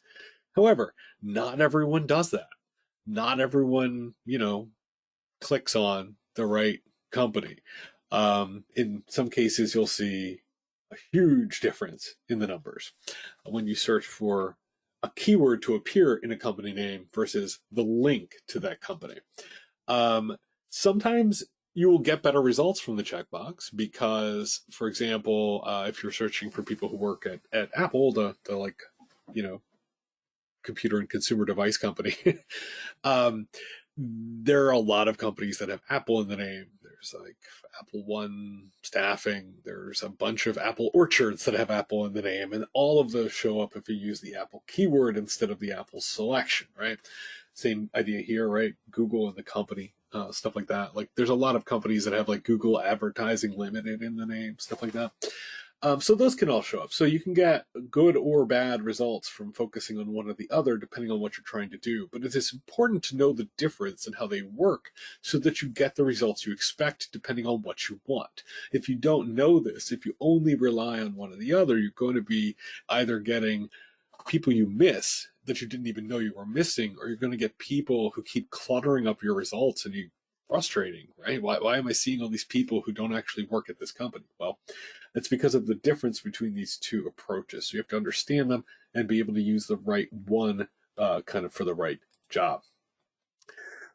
However, not everyone does that. Not everyone, clicks on the right company. In some cases, you'll see a huge difference in the numbers when you search for a keyword to appear in a company name versus the link to that company. Sometimes you will get better results from the checkbox because, for example, if you're searching for people who work at Apple, the computer and consumer device company, there are a lot of companies that have Apple in the name. There's like Apple One Staffing. There's a bunch of Apple Orchards that have Apple in the name, and all of those show up if you use the Apple keyword instead of the Apple selection, right? Same idea here, right? Google and the company, stuff like that. Like there's a lot of companies that have like Google Advertising Limited in the name, stuff like that. So those can all show up. So you can get good or bad results from focusing on one or the other, depending on what you're trying to do. But it is important to know the difference and how they work so that you get the results you expect, depending on what you want. If you don't know this, if you only rely on one or the other, you're going to be either getting people you miss that you didn't even know you were missing, or you're going to get people who keep cluttering up your results and you frustrating, right? Why am I seeing all these people who don't actually work at this company? Well, it's because of the difference between these two approaches. So you have to understand them and be able to use the right one kind of for the right job.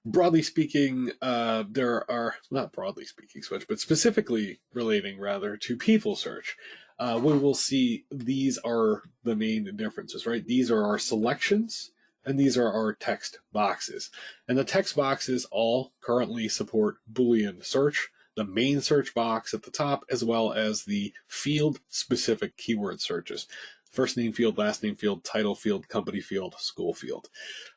Broadly speaking, there are, not broadly speaking so much, but specifically relating rather to people search, we will see these are the main differences, right? These are our selections and these are our text boxes. And the text boxes all currently support Boolean search, the main search box at the top, as well as the field-specific keyword searches. First name field, last name field, title field, company field, school field.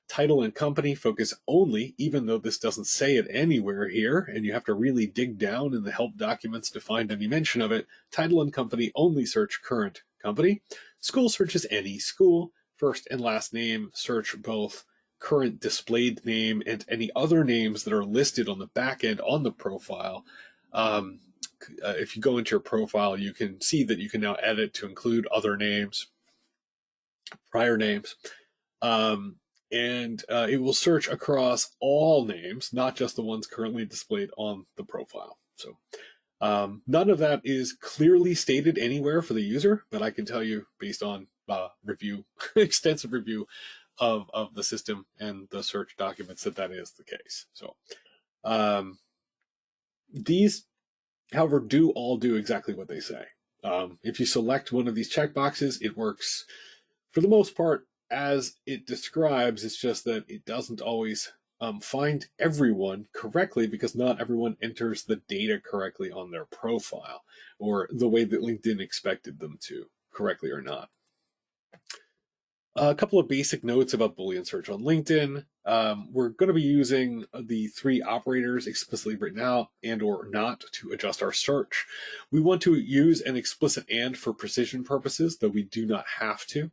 Title and company focus only, even though this doesn't say it anywhere here, and you have to really dig down in the help documents to find any mention of it. Title and company only search current company. School searches any school. First and last name search both current displayed name and any other names that are listed on the back end on the profile. if you go into your profile, you can see that you can now edit to include other names, prior names, and it will search across all names, not just the ones currently displayed on the profile. So none of that is clearly stated anywhere for the user, but I can tell you based on review, extensive review of the system and the search documents that is the case. So these, however, do all do exactly what they say. If you select one of these checkboxes, it works for the most part as it describes. It's just that it doesn't always find everyone correctly because not everyone enters the data correctly on their profile or the way that LinkedIn expected them to, correctly or not. A couple of basic notes about Boolean search on LinkedIn. We're going to be using the three operators explicitly written out and or not to adjust our search. We want to use an explicit and for precision purposes, though we do not have to.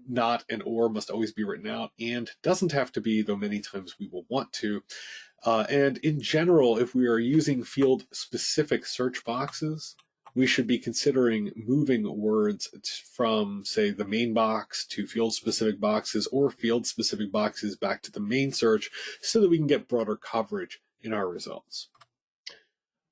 Not and or must always be written out, and doesn't have to be, though many times we will want to. And in general, if we are using field-specific search boxes, we should be considering moving words from, say, the main box to field-specific boxes or field-specific boxes back to the main search so that we can get broader coverage in our results.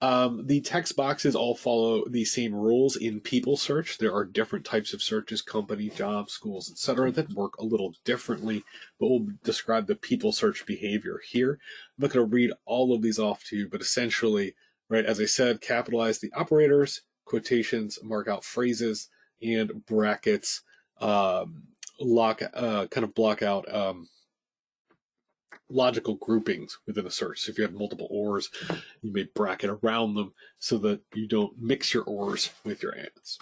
The text boxes all follow the same rules in people search. There are different types of searches, company, jobs, schools, etc., that work a little differently, but we'll describe the people search behavior here. I'm not going to read all of these off to you, but essentially, right, as I said, capitalize the operators, quotations, mark out phrases, and brackets kind of block out logical groupings within a search. So if you have multiple ors, you may bracket around them so that you don't mix your ors with your ands.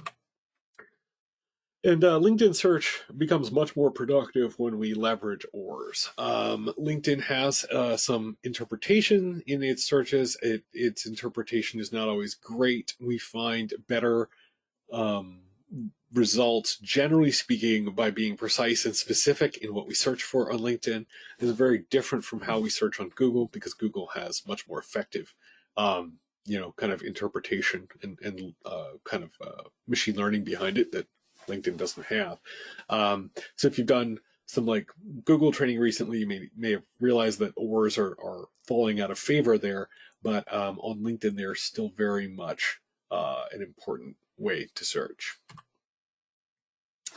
And LinkedIn search becomes much more productive when we leverage ors. LinkedIn has some interpretation in its searches. Its interpretation is not always great. We find better results, generally speaking, by being precise and specific in what we search for on LinkedIn. Is very different from how we search on Google, because Google has much more effective kind of interpretation and kind of machine learning behind it that LinkedIn doesn't have. So if you've done some like Google training recently, you may have realized that ors are falling out of favor there, but on LinkedIn, they're still very much an important way to search.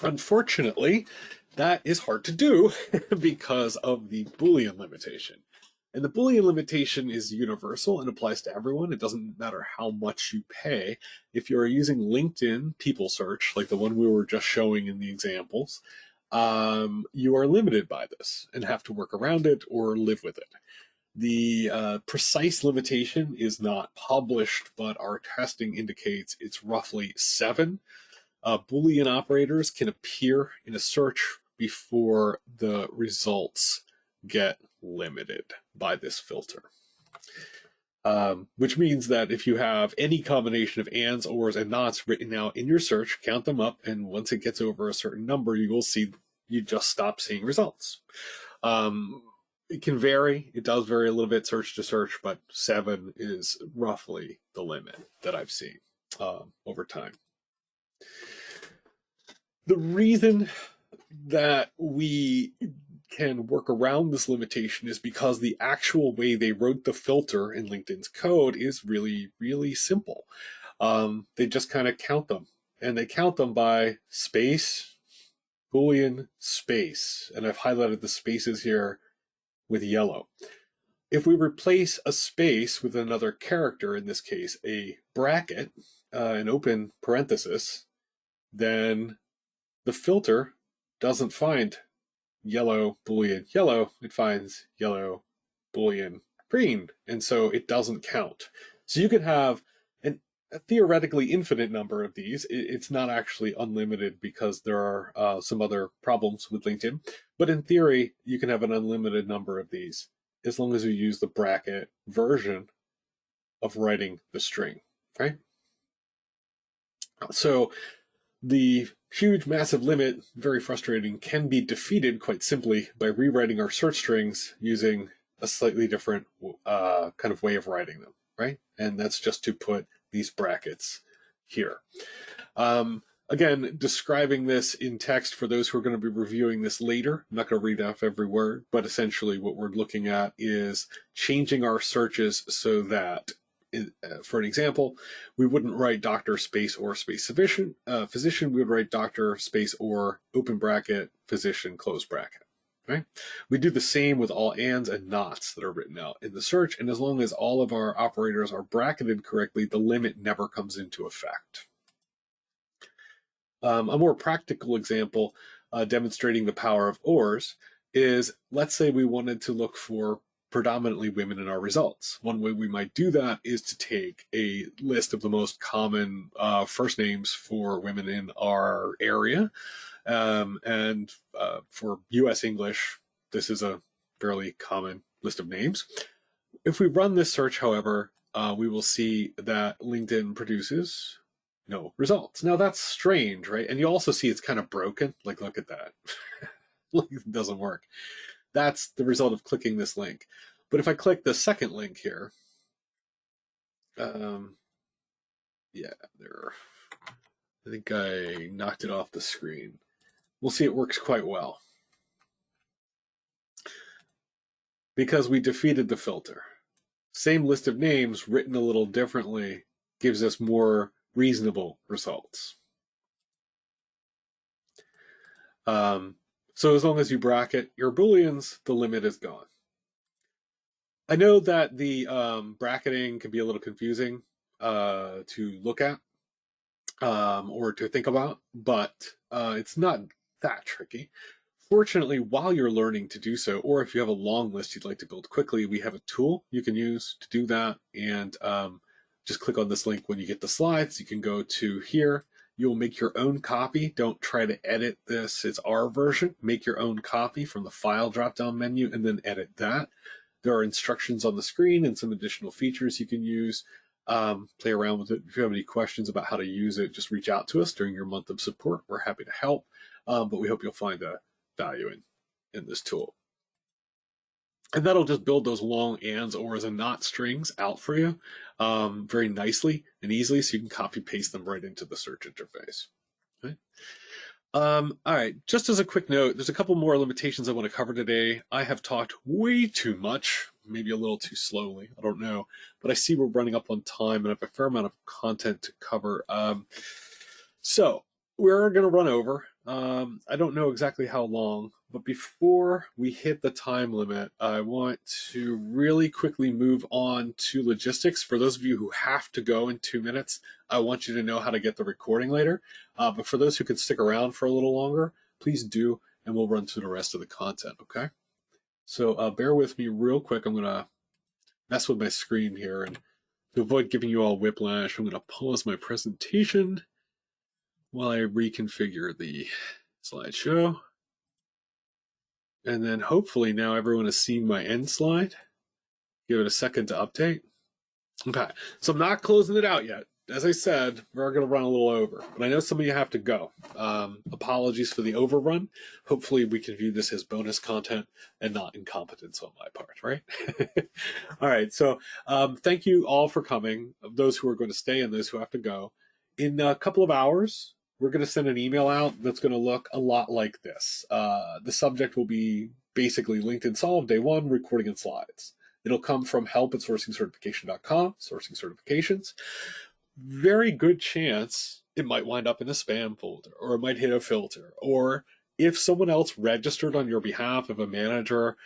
Unfortunately, that is hard to do because of the Boolean limitation. And the Boolean limitation is universal and applies to everyone. It doesn't matter how much you pay. If you're using LinkedIn people search, like the one we were just showing in the examples, you are limited by this and have to work around it or live with it. The precise limitation is not published, but our testing indicates it's roughly 7. Boolean operators can appear in a search before the results get limited by this filter. Which means that if you have any combination of ands, ors, and nots written out in your search, count them up, and once it gets over a certain number, you will see you just stop seeing results. It can vary. It does vary a little bit search to search, but 7 is roughly the limit that I've seen over time. The reason that we can work around this limitation is because the actual way they wrote the filter in LinkedIn's code is really, really simple. They just kind of count them, and they count them by space, Boolean, space. And I've highlighted the spaces here with yellow. If we replace a space with another character, in this case, a bracket, an open parenthesis, then the filter doesn't find yellow, Boolean, yellow. It finds yellow, Boolean, green. And so it doesn't count. So you could have a theoretically infinite number of these. It's not actually unlimited because there are some other problems with LinkedIn. But in theory, you can have an unlimited number of these as long as you use the bracket version of writing the string, right? So the huge, massive limit, very frustrating, can be defeated quite simply by rewriting our search strings using a slightly different kind of way of writing them, right? And that's just to put these brackets here. Again, describing this in text for those who are going to be reviewing this later. I'm not going to read off every word, but essentially what we're looking at is changing our searches so that, for an example, we wouldn't write doctor space or space physician. We would write doctor space or open bracket physician close bracket. Right? We do the same with all ands and nots that are written out in the search, and as long as all of our operators are bracketed correctly, the limit never comes into effect. A more practical example demonstrating the power of ORs is, let's say we wanted to look for predominantly women in our results. One way we might do that is to take a list of the most common first names for women in our area. And for US English, this is a fairly common list of names. If we run this search, however, we will see that LinkedIn produces no results. Now that's strange, right? And you also see it's kind of broken. Like, look at that. It doesn't work. That's the result of clicking this link. But if I click the second link here, yeah, there. I think I knocked it off the screen. We'll see it works quite well. Because we defeated the filter. Same list of names written a little differently gives us more reasonable results. So as long as you bracket your Booleans, the limit is gone. I know that the bracketing can be a little confusing to look at or to think about, but it's not that tricky. Fortunately, while you're learning to do so, or if you have a long list you'd like to build quickly, we have a tool you can use to do that. And just click on this link when you get the slides. You can go to here. You'll make your own copy. Don't try to edit this. It's our version. Make your own copy from the file drop-down menu and then edit that. There are instructions on the screen and some additional features you can use. Play around with it. If you have any questions about how to use it, just reach out to us during your month of support. We're happy to help. But we hope you'll find a value in this tool. And that'll just build those long ands, ors, and not strings out for you very nicely and easily, so you can copy paste them right into the search interface. Okay. All right, just as a quick note, there's a couple more limitations I want to cover today. I have talked way too much, maybe a little too slowly, I don't know, but I see we're running up on time and I have a fair amount of content to cover. So we're going to run over. I don't know exactly how long, but before we hit the time limit, I want to really quickly move on to logistics. For those of you who have to go in 2 minutes, I want you to know how to get the recording later. But for those who can stick around for a little longer, please do, and we'll run through the rest of the content, okay? So bear with me real quick. I'm going to mess with my screen here, and to avoid giving you all whiplash, I'm going to pause my presentation while I reconfigure the slideshow. And then hopefully now everyone has seen my end slide. Give it a second to update. Okay, so I'm not closing it out yet. As I said, we're going to run a little over, but I know some of you have to go. Apologies for the overrun. Hopefully we can view this as bonus content and not incompetence on my part, right? All right, so thank you all for coming, those who are going to stay and those who have to go. In a couple of hours, we're going to send an email out that's going to look a lot like this. The subject will be basically LinkedIn Solve Day 1, recording and slides. It'll come from help@sourcingcertification.com, sourcing certifications. Very good chance it might wind up in a spam folder, or it might hit a filter, or if someone else registered on your behalf, if a manager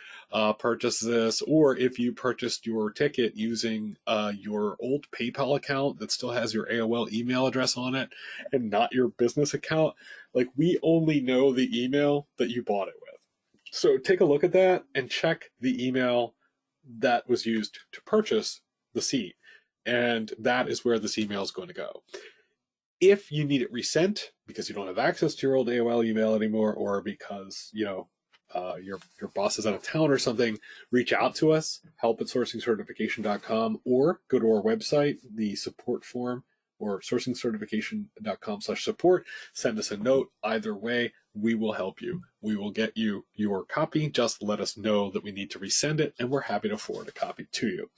purchased this, or if you purchased your ticket using your old PayPal account that still has your AOL email address on it and not your business account, like, we only know the email that you bought it with. So take a look at that and check the email that was used to purchase the seat. And that is where this email is going to go. If you need it resent because you don't have access to your old AOL email anymore, or because your boss is out of town or something, reach out to us, help@sourcingcertification.com, or go to our website. The support form or sourcingcertification.com/support. Send us a note. Either way, we will help you. We will get you your copy. Just let us know that we need to resend it, and we're happy to forward a copy to you.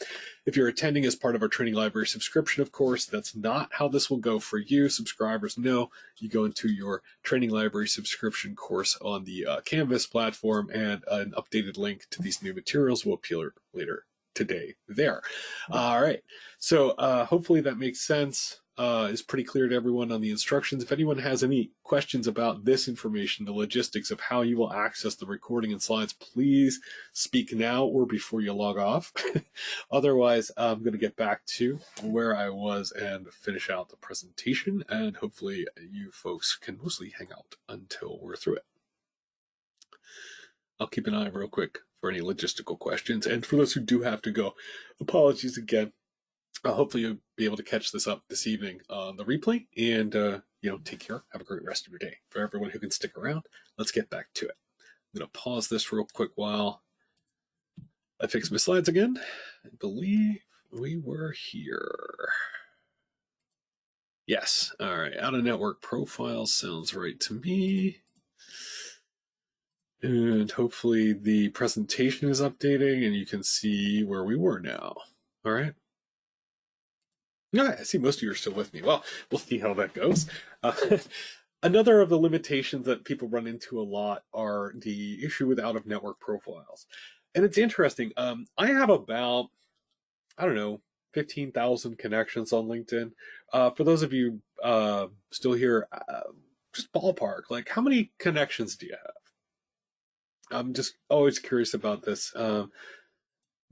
If you're attending as part of our training library subscription, of course, that's not how this will go for you. Subscribers know you go into your training library subscription course on the Canvas platform, and an updated link to these new materials will appear later today there. All right. So hopefully that makes sense. Is pretty clear to everyone on the instructions. If anyone has any questions about this information, the logistics of how you will access the recording and slides, please speak now or before you log off. Otherwise, I'm going to get back to where I was and finish out the presentation, and hopefully you folks can mostly hang out until we're through it. I'll keep an eye real quick for any logistical questions. And for those who do have to go, apologies again. Hopefully you'll be able to catch this up this evening on the replay, and take care. Have a great rest of your day. For everyone who can stick around, let's get back to it. I'm going to pause this real quick while I fix my slides again. I believe we were here. Yes. All right. Out of network profiles sounds right to me. And hopefully the presentation is updating and you can see where we were now. All right. Yeah, I see most of you are still with me. Well, we'll see how that goes. Another of the limitations that people run into a lot are the issue with out-of-network profiles. And it's interesting. I have about, 15,000 connections on LinkedIn. For those of you still here, just ballpark, like how many connections do you have? I'm just always curious about this.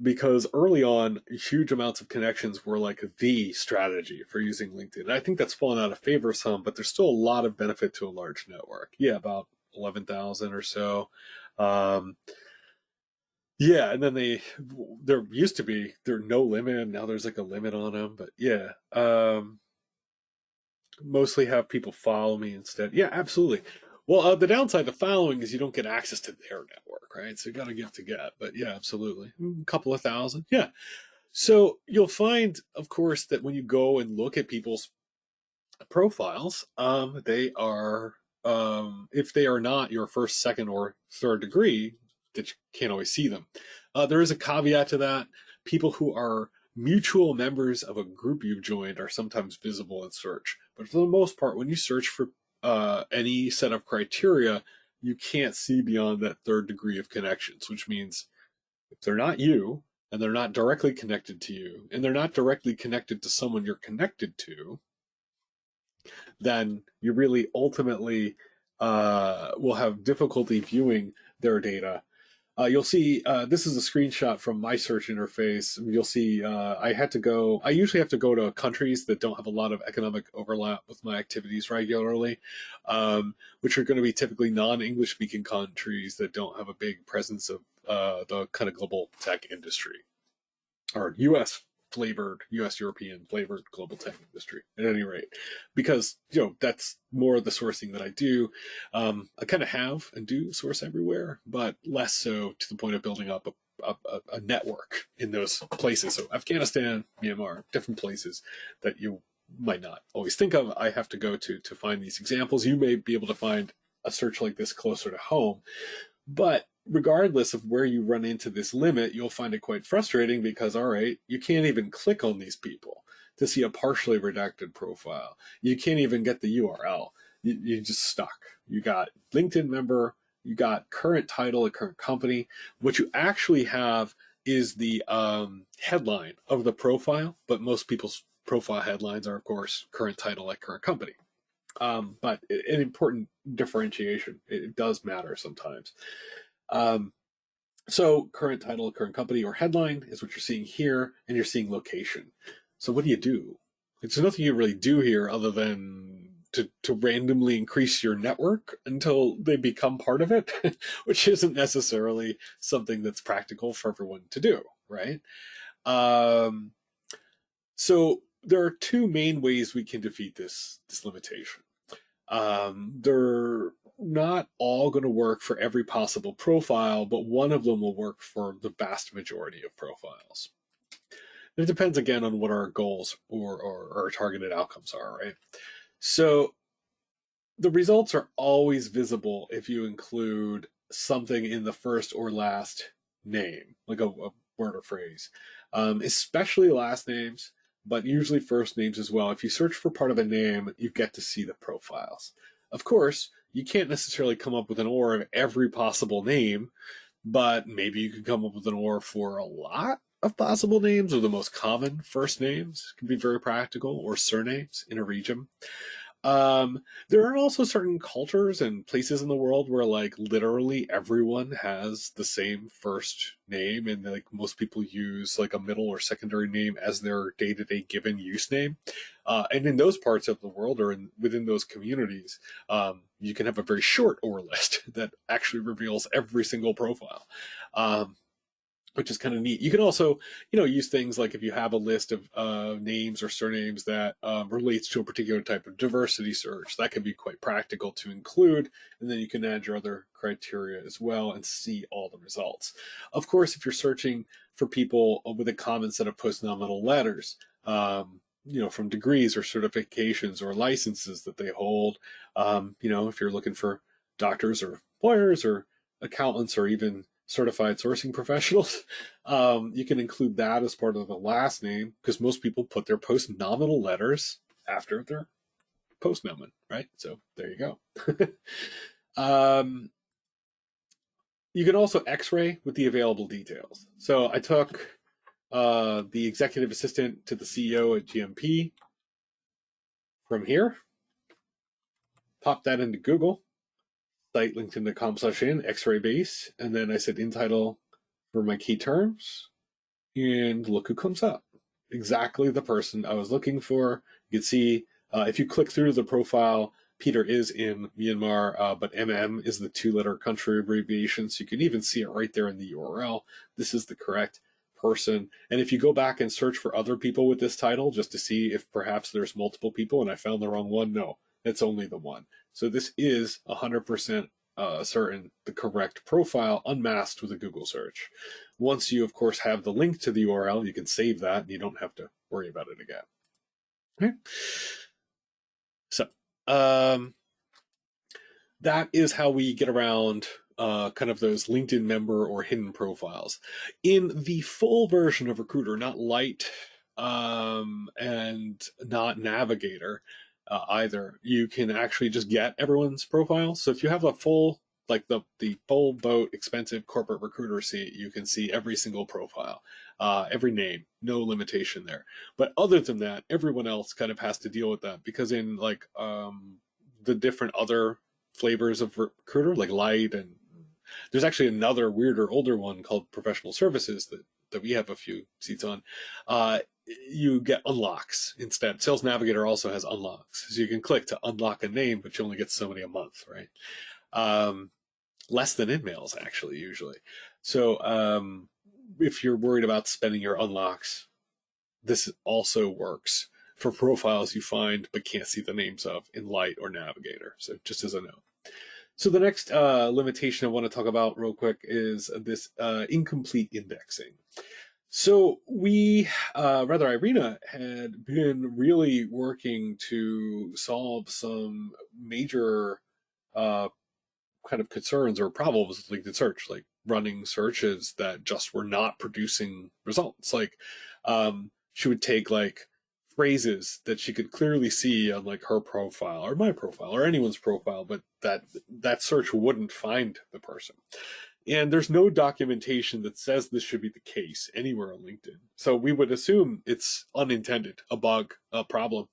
Because early on, huge amounts of connections were like the strategy for using LinkedIn. And I think that's fallen out of favor some, but there's still a lot of benefit to a large network. Yeah, about 11,000 or so. Yeah, and then there used to be no limit. Now there's like a limit on them, but yeah. Mostly have people follow me instead. Yeah, absolutely. Well, the downside of following is you don't get access to their network, right? So you got to give to get. But yeah, absolutely. A couple of thousand. Yeah. So you'll find, of course, that when you go and look at people's profiles, they are, if they are not your first, second, or third degree, that you can't always see them. There is a caveat to that. People who are mutual members of a group you've joined are sometimes visible in search. But for the most part, when you search for any set of criteria, you can't see beyond that third degree of connections, which means if they're not you, and they're not directly connected to you, and they're not directly connected to someone you're connected to, then you really ultimately will have difficulty viewing their data. You'll see, this is a screenshot from my search interface. You'll see I usually have to go to countries that don't have a lot of economic overlap with my activities regularly, which are going to be typically non-English speaking countries that don't have a big presence of the kind of global tech industry, or US European flavored global tech industry at any rate, because that's more of the sourcing that I do. I kind of have and do source everywhere, but less so to the point of building up a network in those places. So Afghanistan, Myanmar, different places that you might not always think of. I have to go to find these examples. You may be able to find a search like this closer to home, but regardless of where you run into this limit, you'll find it quite frustrating because, all right, you can't even click on these people to see a partially redacted profile. You can't even get the URL. You're just stuck. You got LinkedIn member, you got current title at current company. What you actually have is the headline of the profile, but most people's profile headlines are, of course, current title at current company. But an important differentiation. It does matter sometimes. So current title, current company, or headline is what you're seeing here, and you're seeing location. So what do you do? There's nothing you really do here other than to randomly increase your network until they become part of it, which isn't necessarily something that's practical for everyone to do, right? So there are two main ways we can defeat this limitation. They're not all going to work for every possible profile, but one of them will work for the vast majority of profiles. it depends again on what our goals or our targeted outcomes are, right? So the results are always visible if you include something in the first or last name, like a word or phrase, especially last names, but usually first names as well. If you search for part of a name, you get to see the profiles. Of course, you can't necessarily come up with an OR of every possible name, but maybe you could come up with an OR for a lot of possible names, or the most common first names can be very practical, or surnames in a region. There are also certain cultures and places in the world where like literally everyone has the same first name, and like most people use like a middle or secondary name as their day-to-day given use name. And in those parts of the world, or within those communities, you can have a very short OR list that actually reveals every single profile. Um, which is kind of neat. You can also, use things like if you have a list of names or surnames that relates to a particular type of diversity search, that can be quite practical to include, and then you can add your other criteria as well and see all the results. Of course, if you're searching for people with a common set of postnominal letters, from degrees or certifications or licenses that they hold, if you're looking for doctors or lawyers or accountants or even certified sourcing professionals, you can include that as part of the last name, because most people put their post-nominal letters after their post-nomen, right? So there you go. You can also X-ray with the available details. So I took the executive assistant to the CEO at GMP from here, popped that into Google, site linkedin.com/in, X-ray base, and then I said in title for my key terms, and look who comes up. Exactly the person I was looking for. You can see if you click through the profile, Peter is in Myanmar, but MM is the 2-letter country abbreviation, so you can even see it right there in the URL. This is the correct person. And if you go back and search for other people with this title, just to see if perhaps there's multiple people and I found the wrong one, no, it's only the one. So this is 100% certain the correct profile, unmasked with a Google search. Once you, of course, have the link to the URL, you can save that and you don't have to worry about it again. Okay. So that is how we get around kind of those LinkedIn member or hidden profiles. In the full version of Recruiter, not Lite and not Navigator either, you can actually just get everyone's profile. So if you have a full, like the full boat expensive corporate recruiter seat, you can see every single profile, every name, no limitation there. But other than that, everyone else kind of has to deal with that, because in like the different other flavors of Recruiter, like Lite, and there's actually another weirder, older one called Professional Services that we have a few seats on. You get unlocks instead. Sales Navigator also has unlocks, so you can click to unlock a name, but you only get so many a month, right? Less than InMails, actually, usually. So if you're worried about spending your unlocks, this also works for profiles you find but can't see the names of in Lite or Navigator. So just as a note. So the next limitation I want to talk about real quick is this incomplete indexing. So we, Irina had been really working to solve some major kind of concerns or problems with LinkedIn search, like running searches that just were not producing results. Like she would take like phrases that she could clearly see on like her profile or my profile or anyone's profile, but that search wouldn't find the person. And there's no documentation that says this should be the case anywhere on LinkedIn. So we would assume it's unintended, a bug, a problem.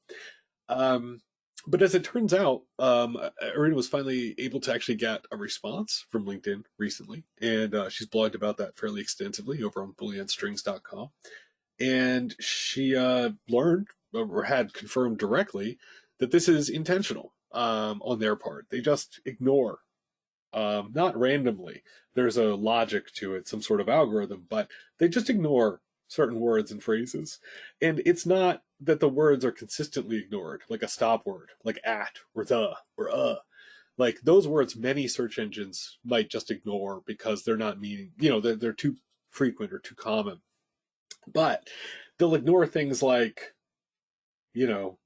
But as it turns out, Irina was finally able to actually get a response from LinkedIn recently, and she's blogged about that fairly extensively over on booleanstrings.com. And she learned or had confirmed directly that this is intentional on their part. They just ignore, not randomly. There's a logic to it, some sort of algorithm, but they just ignore certain words and phrases. And it's not that the words are consistently ignored, like a stop word, like at or the or. Like those words, many search engines might just ignore because they're not meaning, they're too frequent or too common. But they'll ignore things like, you know,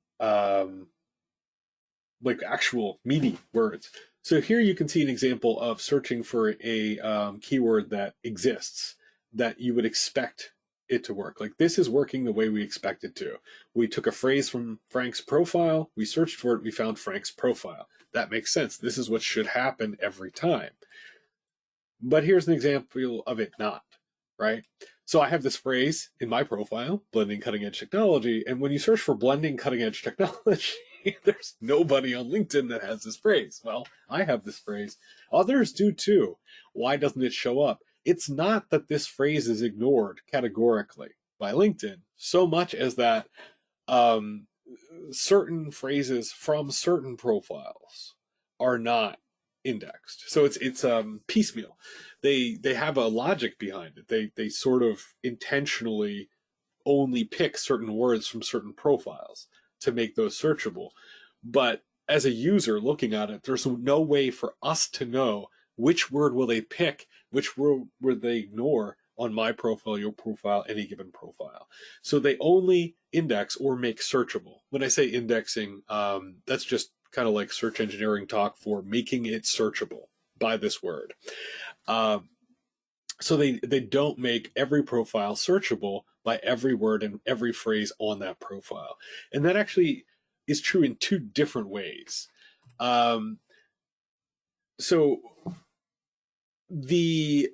like actual meaty words. So here you can see an example of searching for a keyword that exists that you would expect it to work. Like this is working the way we expect it to. We took a phrase from Frank's profile, we searched for it, we found Frank's profile. That makes sense. This is what should happen every time. But here's an example of it not, right? So I have this phrase in my profile, blending cutting edge technology. And when you search for blending cutting edge technology, there's nobody on LinkedIn that has this phrase. Well, I have this phrase. Others do too. Why doesn't it show up? It's not that this phrase is ignored categorically by LinkedIn so much as that um, certain phrases from certain profiles are not indexed. So it's piecemeal. They have a logic behind it. They sort of intentionally only pick certain words from certain profiles to make those searchable. But as a user looking at it, there's no way for us to know which word will they pick, which word will they ignore on my profile, your profile, any given profile. So they only index or make searchable. When I say indexing, that's just kind of like search engineering talk for making it searchable by this word. So they don't make every profile searchable by every word and every phrase on that profile. And that actually is true in two different ways. So the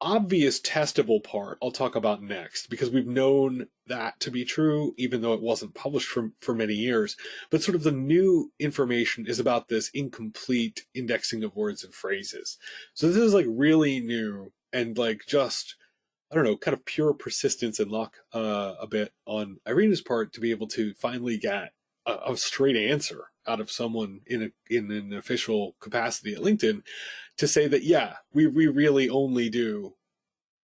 obvious testable part I'll talk about next, because we've known that to be true, even though it wasn't published for many years. But sort of the new information is about this incomplete indexing of words and phrases. So this is like really new and like just, I don't know, kind of pure persistence and luck a bit on Irina's part to be able to finally get a straight answer out of someone in an official capacity at LinkedIn to say that, yeah, we really only do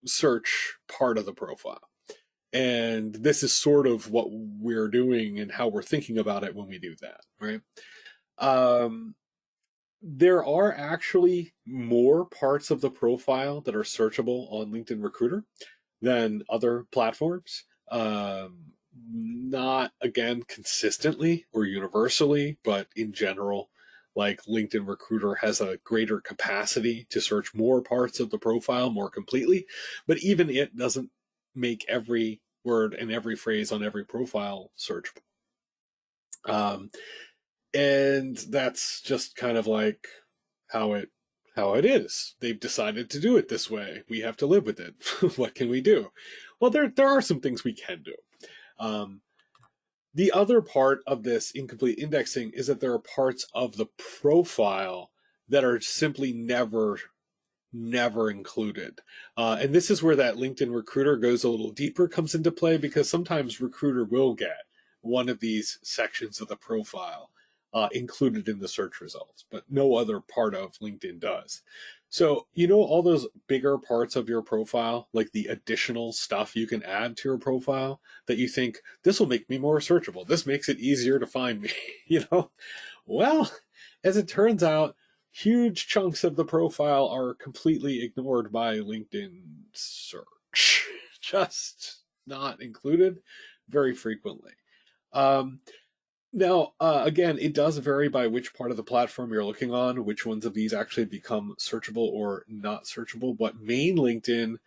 search part of the profile. And this is sort of what we're doing and how we're thinking about it when we do that, right? There are actually more parts of the profile that are searchable on LinkedIn Recruiter than other platforms. Not, again, consistently or universally, but in general, like LinkedIn Recruiter has a greater capacity to search more parts of the profile more completely, but even it doesn't make every word and every phrase on every profile searchable. And that's just kind of like how it is. They've decided to do it this way. We have to live with it. What can we do? Well, there are some things we can do. The other part of this incomplete indexing is that there are parts of the profile that are simply never included. And this is where that LinkedIn Recruiter goes a little deeper, comes into play, because sometimes Recruiter will get one of these sections of the profile included in the search results, but no other part of LinkedIn does. So, all those bigger parts of your profile, like the additional stuff you can add to your profile that you think, this will make me more searchable. This makes it easier to find me, Well, as it turns out, huge chunks of the profile are completely ignored by LinkedIn search, just not included very frequently. Now, again, it does vary by which part of the platform you're looking on, which ones of these actually become searchable or not searchable. But main LinkedIn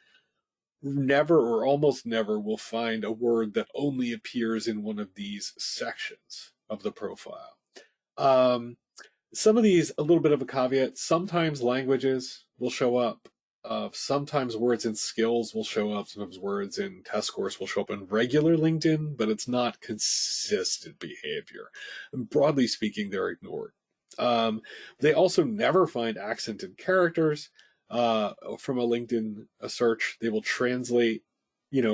never or almost never will find a word that only appears in one of these sections of the profile. Some of these, a little bit of a caveat, sometimes languages will show up. Sometimes words and skills will show up. Sometimes words in test course will show up in regular LinkedIn, but it's not consistent behavior. And broadly speaking, they're ignored. They also never find accented characters from a LinkedIn search. They will translate,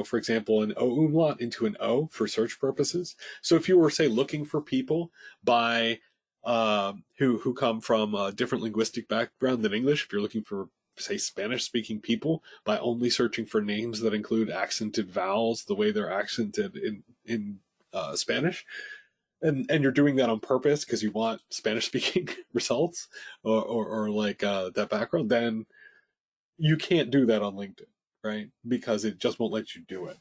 for example, an O umlaut into an O for search purposes. So if you were, say, looking for people by who come from a different linguistic background than English, if you're looking for, say, Spanish-speaking people, by only searching for names that include accented vowels the way they're accented in Spanish, and you're doing that on purpose because you want Spanish-speaking results or like that background, then you can't do that on LinkedIn, right? Because it just won't let you do it.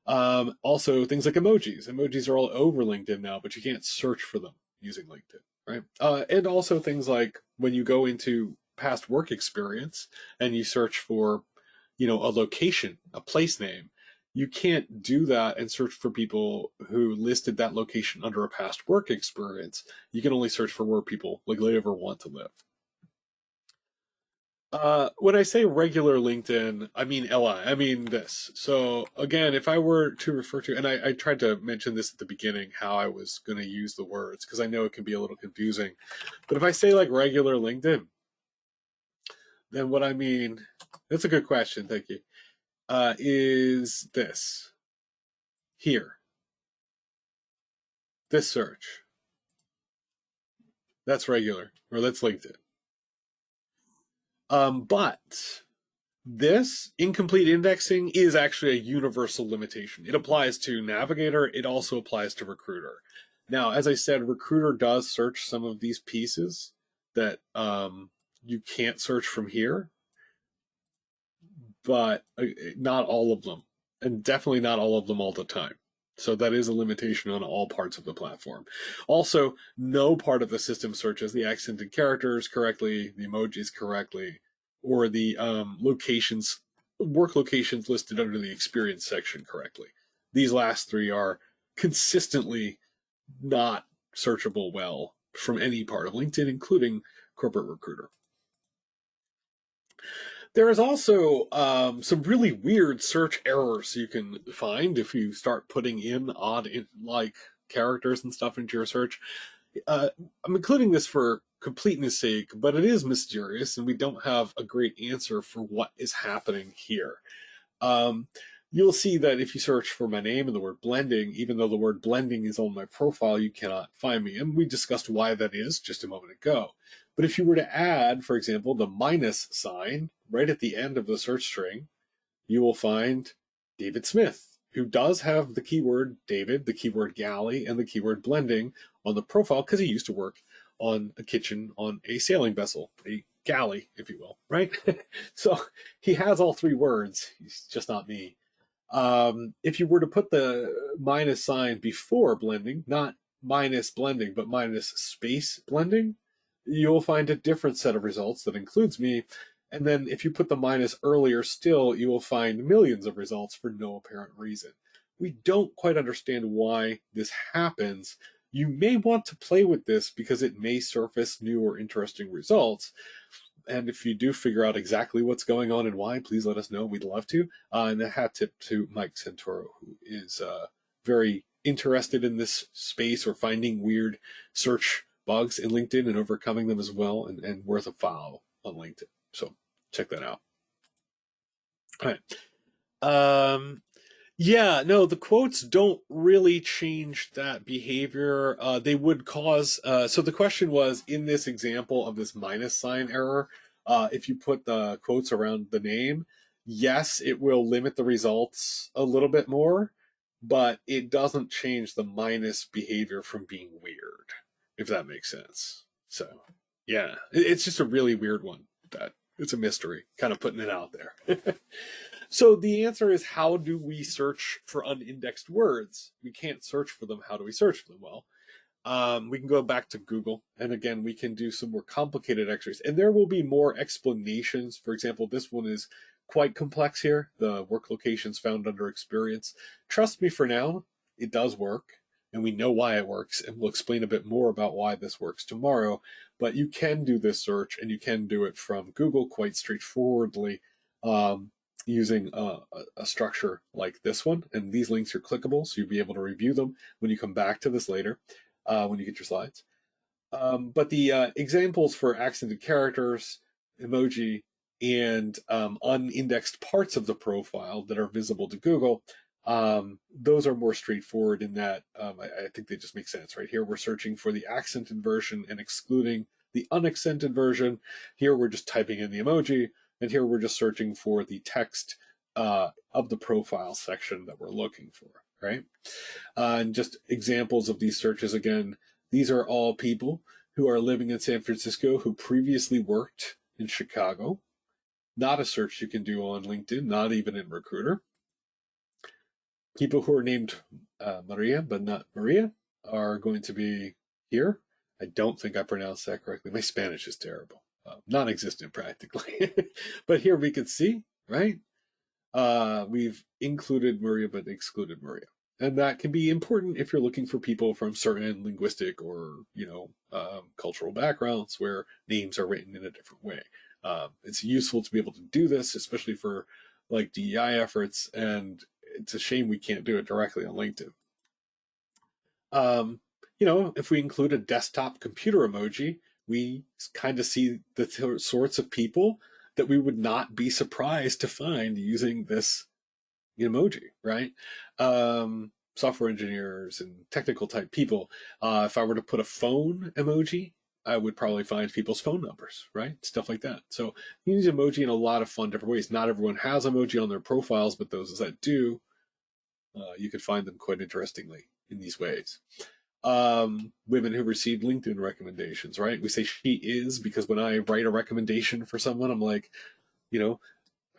Also, things like emojis. Emojis are all over LinkedIn now, but you can't search for them using LinkedIn, right? And also things like when you go into past work experience and you search for, a location, a place name, you can't do that and search for people who listed that location under a past work experience. You can only search for where people like live or want to live. When I say regular LinkedIn, I mean LI. I mean this. So again, if I were to refer to, and I tried to mention this at the beginning, how I was going to use the words because I know it can be a little confusing. But if I say like regular LinkedIn, then what I mean, that's a good question. Thank you. Is this here? This search. That's regular, or that's LinkedIn. But this incomplete indexing is actually a universal limitation. It applies to Navigator, it also applies to Recruiter. Now, as I said, Recruiter does search some of these pieces that you can't search from here, but not all of them, and definitely not all of them all the time. So that is a limitation on all parts of the platform. Also, no part of the system searches the accented characters correctly, the emojis correctly, or the locations, work locations listed under the experience section correctly. These last three are consistently not searchable well from any part of LinkedIn, including Corporate Recruiter. There is also some really weird search errors you can find if you start putting in odd like characters and stuff into your search. I'm including this for completeness sake, but it is mysterious, and we don't have a great answer for what is happening here. Um, you'll see that if you search for my name and the word blending, even though the word blending is on my profile, you cannot find me. And we discussed why that is just a moment ago. But if you were to add, for example, the minus sign right at the end of the search string, you will find David Smith, who does have the keyword David, the keyword galley, and the keyword blending on the profile because he used to work on a kitchen on a sailing vessel, a galley, if you will, right? So he has all three words. He's just not me. If you were to put the minus sign before blending, not minus blending, but minus space blending, you'll find a different set of results that includes me. And then if you put the minus earlier still, you will find millions of results for no apparent reason. We don't quite understand why this happens. You may want to play with this because it may surface new or interesting results. And if you do figure out exactly what's going on and why, please let us know. We'd love to. And a hat tip to Mike Santoro, who is very interested in this space or finding weird search bugs in LinkedIn and overcoming them as well, and worth a follow on LinkedIn. So check that out. All right. Yeah, no, the quotes don't really change that behavior. They would cause. So the question was in this example of this minus sign error, if you put the quotes around the name, yes, it will limit the results a little bit more, but it doesn't change the minus behavior from being weird, if that makes sense. So, yeah, it's just a really weird one. That it's a mystery, kind of putting it out there. So the answer is, how do we search for unindexed words? We can't search for them. How do we search for them? Well, we can go back to Google, and again, we can do some more complicated exercises, and there will be more explanations. For example, this one is quite complex here. The work locations found under experience. Trust me, for now, it does work, and we know why it works, and we'll explain a bit more about why this works tomorrow. But you can do this search, and you can do it from Google quite straightforwardly. Using a structure like this one, and these links are clickable, so you'll be able to review them when you come back to this later, when you get your slides. But the examples for accented characters, emoji, and unindexed parts of the profile that are visible to Google, those are more straightforward in that I think they just make sense. Right here, we're searching for the accented version and excluding the unaccented version. Here, we're just typing in the emoji, and here we're just searching for the text of the profile section that we're looking for, right? And just examples of these searches again, these are all people who are living in San Francisco who previously worked in Chicago. Not a search you can do on LinkedIn, not even in Recruiter. People who are named Maria, but not Maria, are going to be here. I don't think I pronounced that correctly. My Spanish is terrible, non-existent practically. But here we can see, right? We've included Maria but excluded Maria. And that can be important if you're looking for people from certain linguistic or, cultural backgrounds where names are written in a different way. It's useful to be able to do this, especially for like DEI efforts, and it's a shame we can't do it directly on LinkedIn. Um, if we include a desktop computer emoji, we kind of see the sorts of people that we would not be surprised to find using this emoji, right? Software engineers and technical type people. If I were to put a phone emoji, I would probably find people's phone numbers, right? Stuff like that. So you use emoji in a lot of fun different ways. Not everyone has emoji on their profiles, but those that do, you could find them quite interestingly in these ways. Women who received LinkedIn recommendations, right? We say she is because when I write a recommendation for someone, I'm like, you know,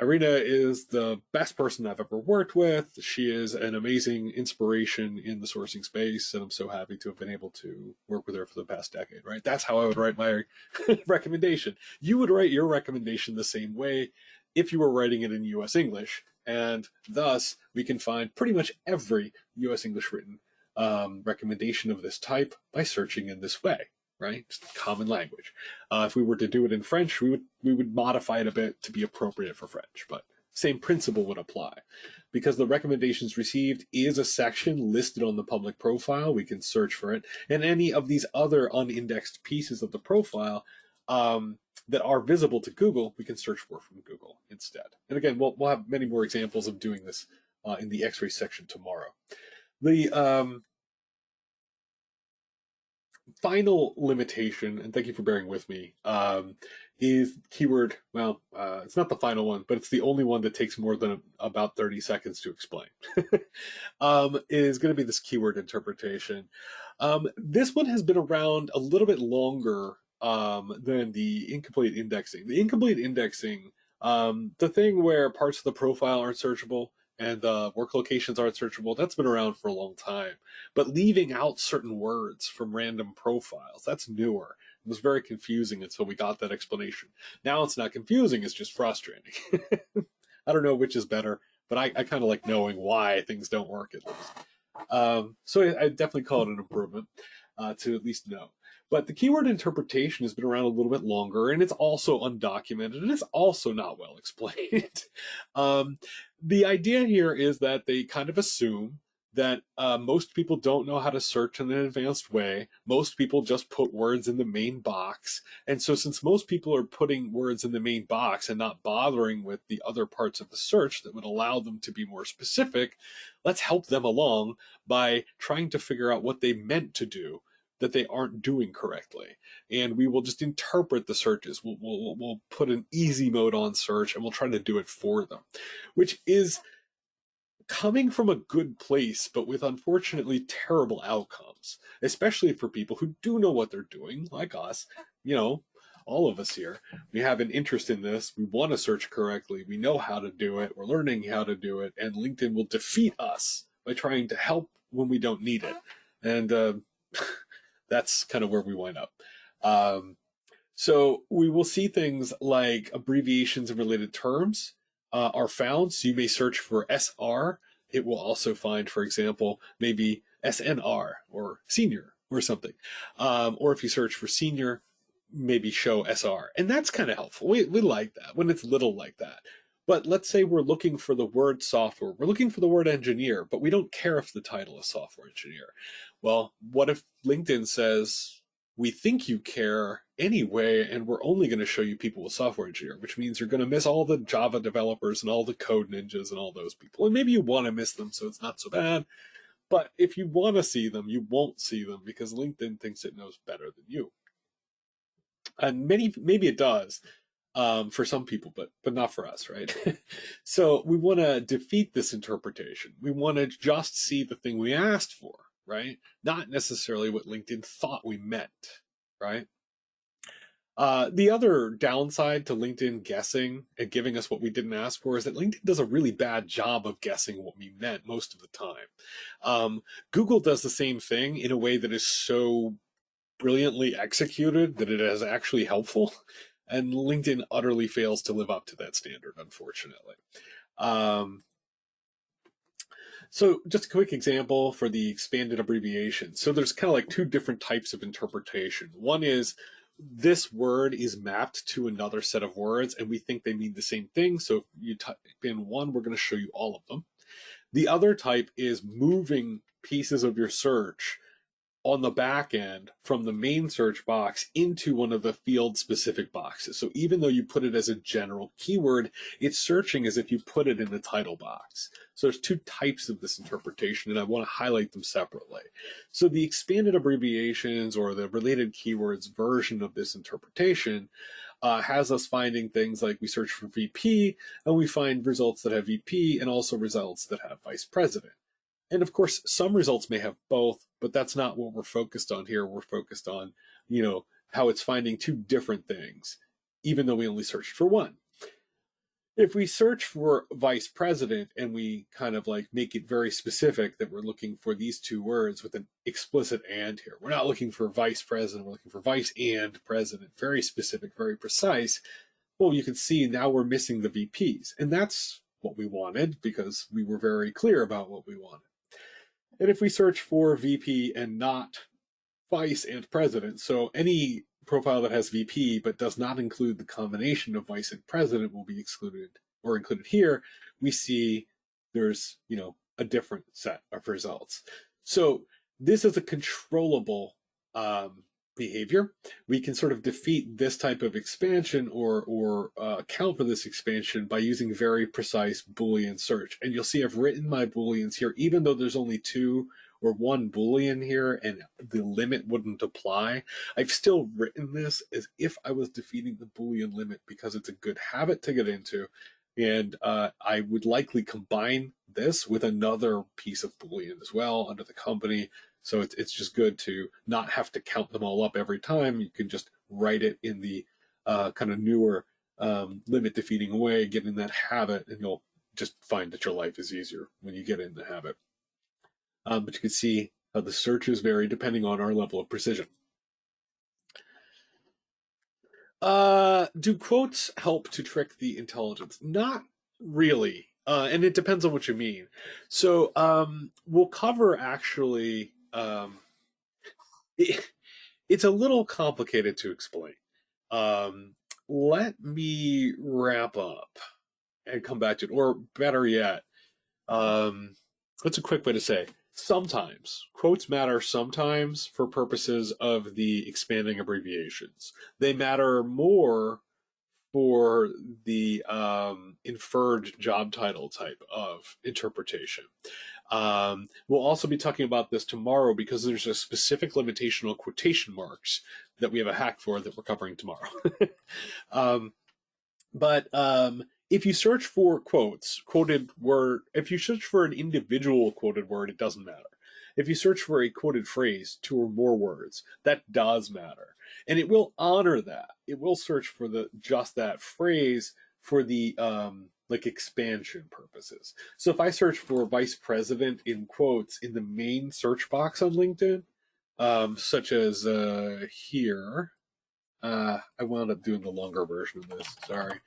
Irina is the best person I've ever worked with. She is an amazing inspiration in the sourcing space, and I'm so happy to have been able to work with her for the past decade, right? That's how I would write my recommendation. You would write your recommendation the same way if you were writing it in US English, and thus we can find pretty much every US English written recommendation of this type by searching in this way, right? Just common language. If we were to do it in French, we would modify it a bit to be appropriate for French, but same principle would apply. Because the recommendations received is a section listed on the public profile, we can search for it, and any of these other unindexed pieces of the profile that are visible to Google, we can search for from Google instead. And again, we'll have many more examples of doing this in the X-ray section tomorrow. The final limitation, and thank you for bearing with me, is keyword. Well, it's not the final one, but it's the only one that takes more than about 30 seconds to explain. Is going to be this keyword interpretation. This one has been around a little bit longer than the incomplete indexing. The incomplete indexing, the thing where parts of the profile aren't searchable and the work locations aren't searchable, that's been around for a long time. But leaving out certain words from random profiles, that's newer. It was very confusing until we got that explanation. Now it's not confusing, it's just frustrating. I don't know which is better, but I kind of like knowing why things don't work at least. So I definitely call it an improvement to at least know. But the keyword interpretation has been around a little bit longer, and it's also undocumented, and it's also not well explained. um, the idea here is that they kind of assume that most people don't know how to search in an advanced way. Most people just put words in the main box. And so, since most people are putting words in the main box and not bothering with the other parts of the search that would allow them to be more specific, let's help them along by trying to figure out what they meant to do that they aren't doing correctly. And we will just interpret the searches. We'll put an easy mode on search and we'll try to do it for them, which is coming from a good place, but with unfortunately terrible outcomes, especially for people who do know what they're doing, like us, you know, all of us here. We have an interest in this. We want to search correctly. We know how to do it. We're learning how to do it. And LinkedIn will defeat us by trying to help when we don't need it. And that's kind of where we wind up. So we will see things like abbreviations and related terms are found. So you may search for SR. It will also find, for example, maybe SNR or senior or something. Or if you search for senior, maybe show SR. And that's kind of helpful. We like that when it's little like that. But let's say we're looking for the word software. We're looking for the word engineer, but we don't care if the title is software engineer. Well, what if LinkedIn says, we think you care anyway, and we're only going to show you people with software engineer, which means you're going to miss all the Java developers and all the code ninjas and all those people. And maybe you want to miss them, so it's not so bad. But if you want to see them, you won't see them because LinkedIn thinks it knows better than you. And maybe it does for some people, but not for us, right? So we want to defeat this interpretation. We want to just see the thing we asked for, right? Not necessarily what LinkedIn thought we meant, right? The other downside to LinkedIn guessing and giving us what we didn't ask for is that LinkedIn does a really bad job of guessing what we meant most of the time. Um, Google does the same thing in a way that is so brilliantly executed that it is actually helpful, and LinkedIn utterly fails to live up to that standard, unfortunately. Um, so just a quick example for the expanded abbreviation. So there's kind of like two different types of interpretation. One is this word is mapped to another set of words and we think they mean the same thing. So if you type in one, we're going to show you all of them. The other type is moving pieces of your search on the back end from the main search box into one of the field specific boxes. So even though you put it as a general keyword, it's searching as if you put it in the title box. So there's two types of this interpretation, and I want to highlight them separately. So the expanded abbreviations or the related keywords version of this interpretation has us finding things like we search for VP and we find results that have VP and also results that have vice president. And of course, some results may have both, but that's not what we're focused on here. We're focused on, how it's finding two different things, even though we only searched for one. If we search for vice president and we kind of like make it very specific that we're looking for these two words with an explicit and here, we're not looking for vice president, we're looking for vice and president, very specific, very precise. Well, you can see now we're missing the VPs. And that's what we wanted because we were very clear about what we wanted. And if we search for VP and not vice and president, so any profile that has VP but does not include the combination of vice and president will be excluded or included here, we see there's, a different set of results. So this is a controllable behavior. We can sort of defeat this type of expansion or account for this expansion by using very precise Boolean search. And you'll see I've written my Booleans here, even though there's only two or one Boolean here and the limit wouldn't apply. I've still written this as if I was defeating the Boolean limit because it's a good habit to get into. And I would likely combine this with another piece of Boolean as well under the company. So it's just good to not have to count them all up every time. You can just write it in the kind of newer limit defeating way, get in that habit, and you'll just find that your life is easier when you get in the habit. But you can see how the searches vary depending on our level of precision. Do quotes help to trick the intelligence? Not really. And it depends on what you mean. So we'll cover actually it's a little complicated to explain. Let me wrap up and come back to it. Or better yet, what's a quick way to say? Sometimes. Quotes matter sometimes for purposes of the expanding abbreviations. They matter more for the inferred job title type of interpretation. We'll also be talking about this tomorrow because there's a specific limitation on quotation marks that we have a hack for that we're covering tomorrow. But if you search for quoted word, if you search for an individual quoted word, it doesn't matter. If you search for a quoted phrase, two or more words, that does matter. And it will honor that. It will search for just that phrase for the like expansion purposes. So if I search for vice president in quotes in the main search box on LinkedIn, such as here, I wound up doing the longer version of this. Sorry.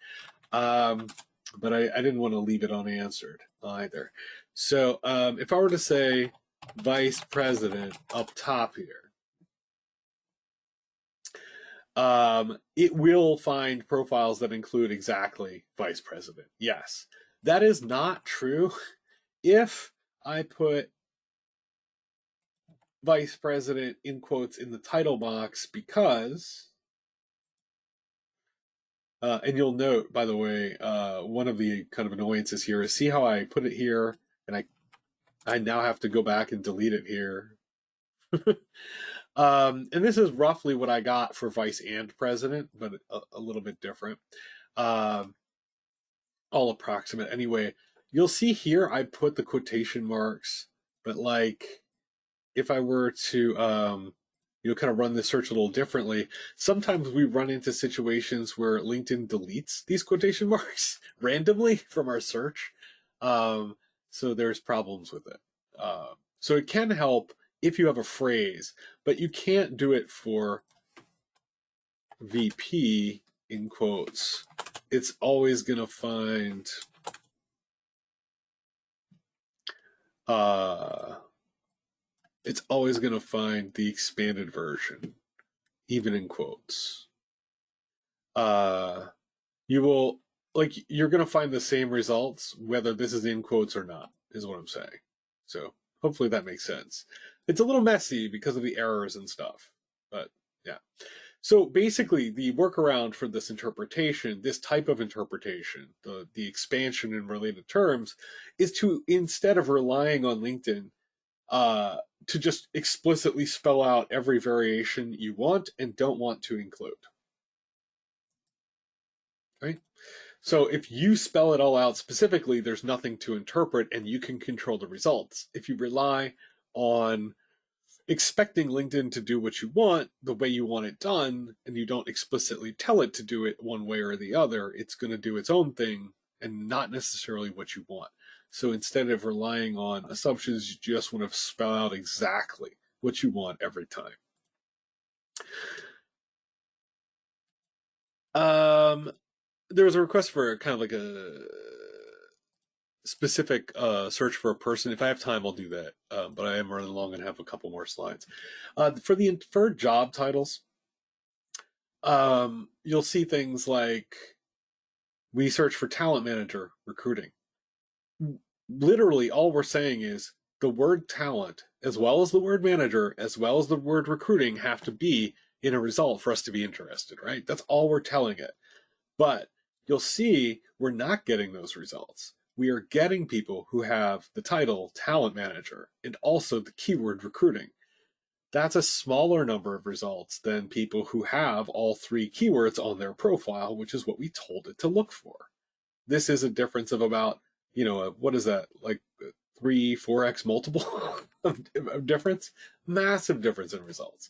But I didn't want to leave it unanswered either. So if I were to say vice president up top here, it will find profiles that include exactly vice president. Yes. That is not true if I put vice president in quotes in the title box because and you'll note, by the way, one of the kind of annoyances here is see how I put it here, and I now have to go back and delete it here. And this is roughly what I got for vice and president, but a little bit different. All approximate. Anyway, you'll see here I put the quotation marks, but like if I were to kind of run the search a little differently. Sometimes we run into situations where LinkedIn deletes these quotation marks randomly from our search. So there's problems with it. So it can help if you have a phrase, but you can't do it for VP in quotes. It's always going to find it's always going to find the expanded version, even in quotes. You will, like, you're going to find the same results whether this is in quotes or not, is what I'm saying. So hopefully that makes sense. It's a little messy because of the errors and stuff, but yeah. So basically, the workaround for this interpretation, this type of interpretation, the expansion in related terms, is to, instead of relying on LinkedIn, to just explicitly spell out every variation you want and don't want to include. Right? So if you spell it all out specifically, there's nothing to interpret and you can control the results. If you rely on expecting LinkedIn to do what you want, the way you want it done, and you don't explicitly tell it to do it one way or the other, it's going to do its own thing and not necessarily what you want. So instead of relying on assumptions, you just want to spell out exactly what you want every time. There was a request for kind of like a specific search for a person. If I have time, I'll do that. But I am running long and have a couple more slides. For job titles, you'll see things like we search for talent manager recruiting. Literally, all we're saying is the word talent, as well as the word manager, as well as the word recruiting, have to be in a result for us to be interested, right? That's all we're telling it. But you'll see we're not getting those results. We are getting people who have the title talent manager and also the keyword recruiting. That's a smaller number of results than people who have all three keywords on their profile, which is what we told it to look for. This is a difference of about, what is that, like 3-4x multiple of difference? Massive difference in results,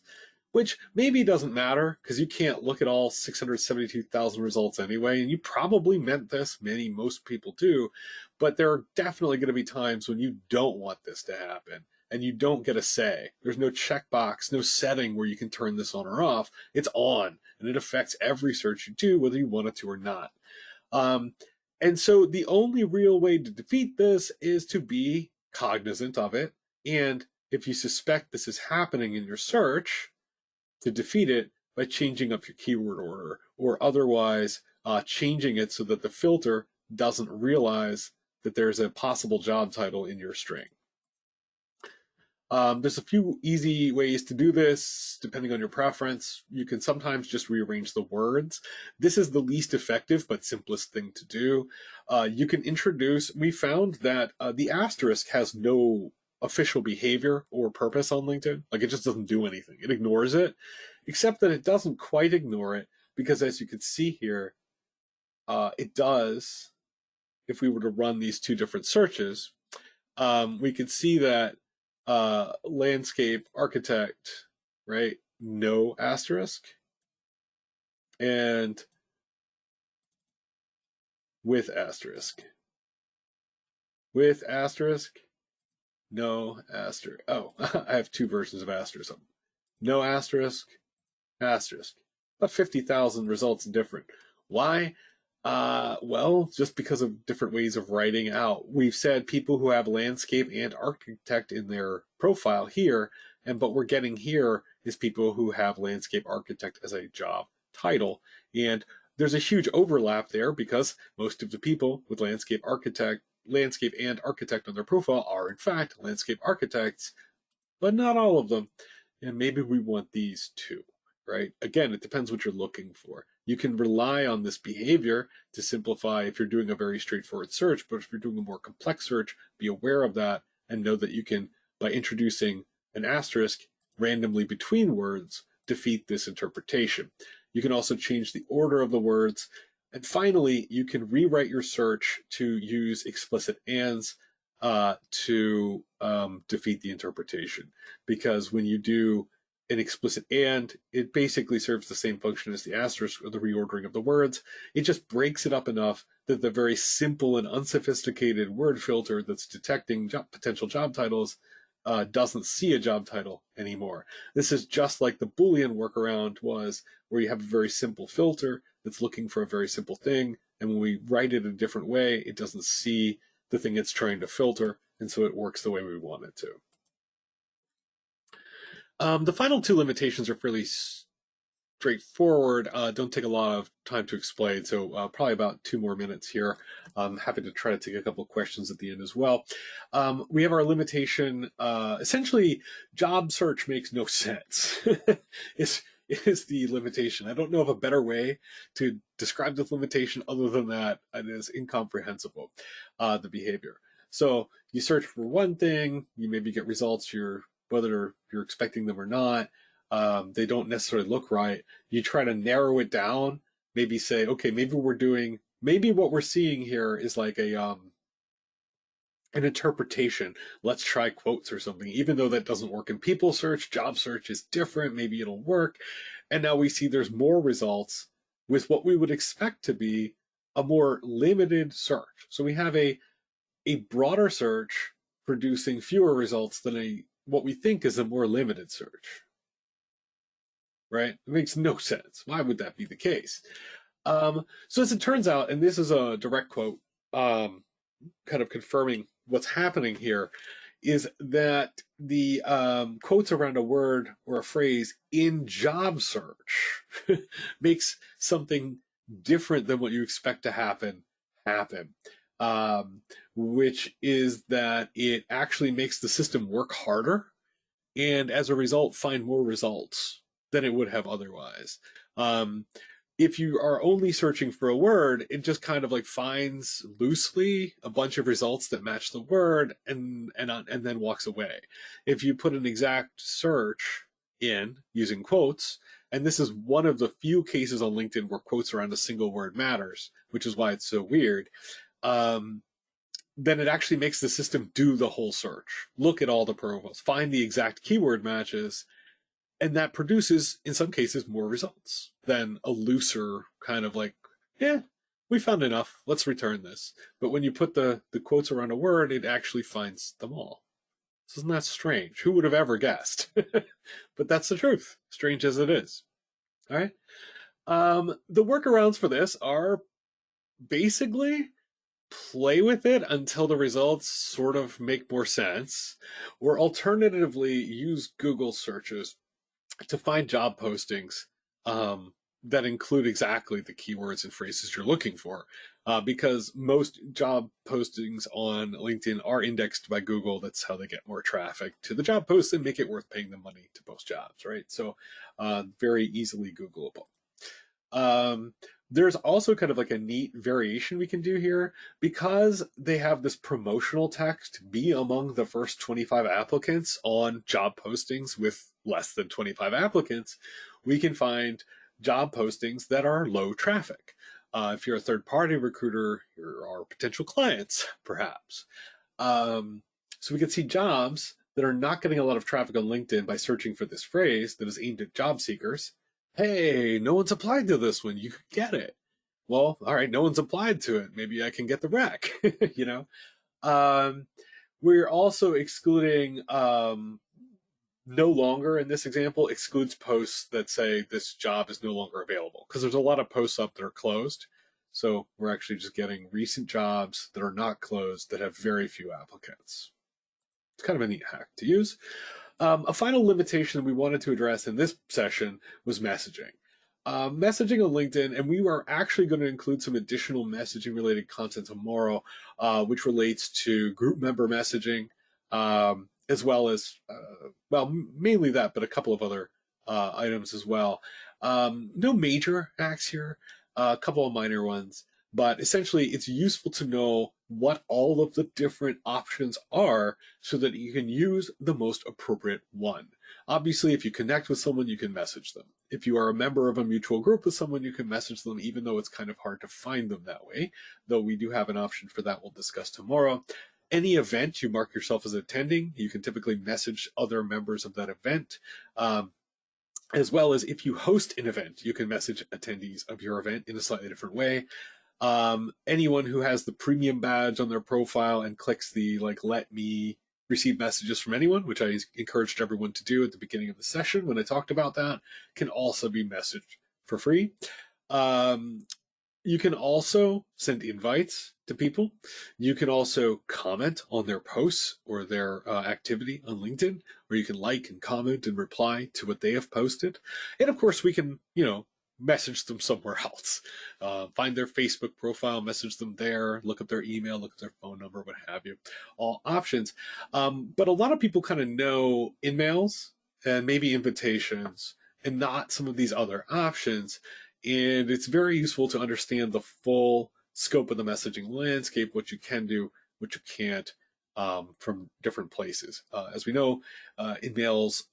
which maybe doesn't matter because you can't look at all 672,000 results anyway, and you probably meant this, most people do, but there are definitely going to be times when you don't want this to happen and you don't get a say. There's no checkbox, no setting where you can turn this on or off. It's on, and it affects every search you do, whether you want it to or not. And so the only real way to defeat this is to be cognizant of it. And if you suspect this is happening in your search, to defeat it by changing up your keyword order or otherwise changing it so that the filter doesn't realize that there's a possible job title in your string. There's a few easy ways to do this, depending on your preference. You can sometimes just rearrange the words. This is the least effective but simplest thing to do. You can we found that the asterisk has no official behavior or purpose on LinkedIn. Like, it just doesn't do anything. It ignores it, except that it doesn't quite ignore it because, as you can see here, it does. If we were to run these two different searches, we could see that landscape architect, right? No asterisk. And with asterisk. With asterisk. No asterisk. Oh, I have two versions of asterisk. No asterisk. Asterisk. About 50,000 results different. Why? Well, just because of different ways of writing out. We've said people who have landscape and architect in their profile here, but we're getting here is people who have landscape architect as a job title. And there's a huge overlap there because most of the people with landscape and architect on their profile are in fact landscape architects, but not all of them. And maybe we want these too, right? Again, it depends what you're looking for. You can rely on this behavior to simplify if you're doing a very straightforward search, but if you're doing a more complex search, be aware of that and know that you can, by introducing an asterisk randomly between words, defeat this interpretation. You can also change the order of the words. And finally, you can rewrite your search to use explicit ands to defeat the interpretation. Because when you do an explicit and. It basically serves the same function as the asterisk or the reordering of the words. It just breaks it up enough that the very simple and unsophisticated word filter that's detecting potential job titles doesn't see a job title anymore. This is just like the Boolean workaround was, where you have a very simple filter that's looking for a very simple thing, and when we write it a different way, it doesn't see the thing it's trying to filter, and so it works the way we want it to. The final two limitations are fairly straightforward. Don't take a lot of time to explain, so probably about 2 more minutes here. I'm happy to try to take a couple of questions at the end as well. We have our limitation. Essentially, job search makes no sense. is the limitation. I don't know of a better way to describe this limitation other than that it is incomprehensible, the behavior. So you search for one thing, you maybe get results, whether you're expecting them or not. They don't necessarily look right. You try to narrow it down, maybe say, okay, maybe what we're seeing here is like an interpretation. Let's try quotes or something, even though that doesn't work in people search. Job search is different. Maybe it'll work. And now we see there's more results with what we would expect to be a more limited search. So we have a broader search producing fewer results than what we think is a more limited search. Right? It makes no sense. Why would that be the case? So as it turns out, and this is a direct quote, kind of confirming what's happening here, is that the quotes around a word or a phrase in job search makes something different than what you expect to happen, which is that it actually makes the system work harder, and as a result, find more results than it would have otherwise. If you are only searching for a word, it just kind of like finds loosely a bunch of results that match the word and then walks away. If you put an exact search in using quotes, and this is one of the few cases on LinkedIn where quotes around a single word matters, which is why it's so weird, then it actually makes the system do the whole search, look at all the profiles, find the exact keyword matches, and that produces, in some cases, more results than a looser kind of like, yeah, we found enough, let's return this. But when you put the quotes around a word, it actually finds them all. So isn't that strange? Who would have ever guessed? But that's the truth, strange as it is. All right. The workarounds for this are basically play with it until the results sort of make more sense, or alternatively use Google searches to find job postings that include exactly the keywords and phrases you're looking for. Because most job postings on LinkedIn are indexed by Google. That's how they get more traffic to the job posts and make it worth paying them money to post jobs, right? So very easily Googleable. There's also kind of like a neat variation we can do here. Because they have this promotional text, be among the first 25 applicants on job postings with less than 25 applicants, we can find job postings that are low traffic. If you're a third-party recruiter, you're our potential clients, perhaps. So we can see jobs that are not getting a lot of traffic on LinkedIn by searching for this phrase that is aimed at job seekers. Hey, no one's applied to this one. You could get it. Well, all right, no one's applied to it. Maybe I can get the rec, you know? We're also excluding, no longer in this example, excludes posts that say this job is no longer available, because there's a lot of posts up that are closed. So we're actually just getting recent jobs that are not closed that have very few applicants. It's kind of a neat hack to use. A final limitation we wanted to address in this session was messaging. Messaging on LinkedIn, and we are actually going to include some additional messaging related content tomorrow, which relates to group member messaging, as well as, well, mainly that, but a couple of other items as well. No major hacks here, a couple of minor ones, but essentially it's useful to know what all of the different options are so that you can use the most appropriate one. Obviously, if you connect with someone, you can message them. If you are a member of a mutual group with someone, you can message them, even though it's kind of hard to find them that way, though we do have an option for that we'll discuss tomorrow. Any event you mark yourself as attending, you can typically message other members of that event. as well as if you host an event, you can message attendees of your event in a slightly different way. Anyone who has the premium badge on their profile and clicks the like let me receive messages from anyone, which I encouraged everyone to do at the beginning of the session when I talked about that, can also be messaged for free. Um, you can also send invites to people. You can also comment on their posts or their activity on LinkedIn, or you can like and comment and reply to what they have posted. And of course, we can, message them somewhere else. Find their Facebook profile, message them there, look up their email, look up their phone number, what have you. All options. But a lot of people kind of know InMails and maybe invitations and not some of these other options. And it's very useful to understand the full scope of the messaging landscape, what you can do, what you can't, from different places. As we know, InMails,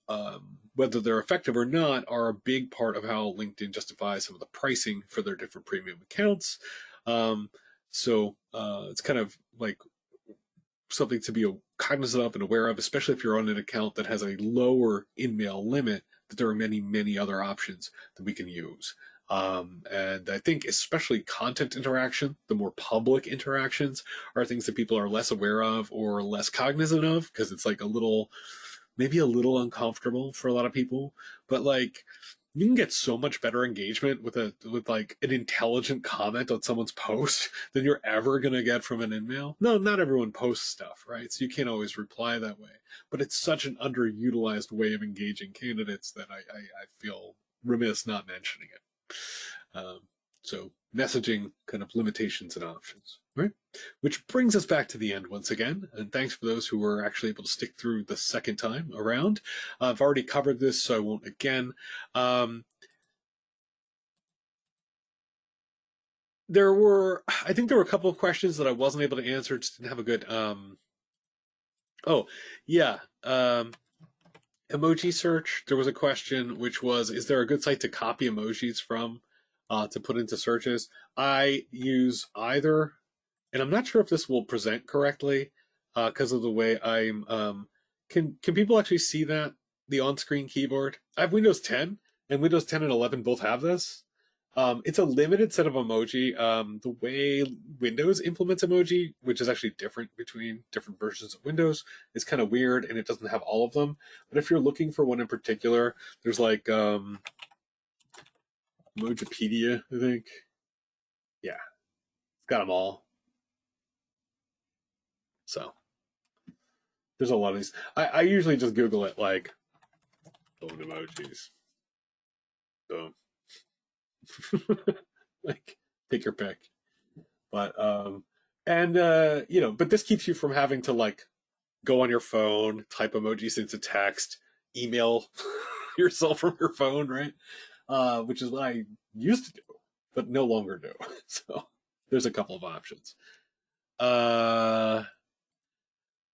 whether they're effective or not, are a big part of how LinkedIn justifies some of the pricing for their different premium accounts. So it's kind of like something to be cognizant of and aware of, especially if you're on an account that has a lower InMail limit, that there are many, many other options that we can use. And I think especially content interaction, the more public interactions are things that people are less aware of or less cognizant of because it's like maybe a little uncomfortable for a lot of people. But like, you can get so much better engagement with like an intelligent comment on someone's post than you're ever gonna get from an email. No, not everyone posts stuff, right? So you can't always reply that way. But it's such an underutilized way of engaging candidates that I feel remiss not mentioning it. Um, so messaging kind of limitations and options, right? Which brings us back to the end once again. And thanks for those who were actually able to stick through the second time around. I've already covered this, so I won't again. I think there were a couple of questions that I wasn't able to answer. Just didn't have a good. Oh, yeah. Emoji search. There was a question which was, is there a good site to copy emojis from to put into searches? I use either, and I'm not sure if this will present correctly because of the way I'm. Can people actually see that the on-screen keyboard? I have Windows 10, and Windows 10 and 11 both have this. It's a limited set of emoji. The way Windows implements emoji, which is actually different between different versions of Windows, is kind of weird, and it doesn't have all of them. But if you're looking for one in particular, there's like Emojipedia, I think. Yeah, it's got them all. So there's a lot of these. I usually just Google it like phone emojis. Boom. Like pick your pick. But but this keeps you from having to like go on your phone, type emojis into text, email yourself from your phone, right? Which is what I used to do, but no longer do. So there's a couple of options. Uh,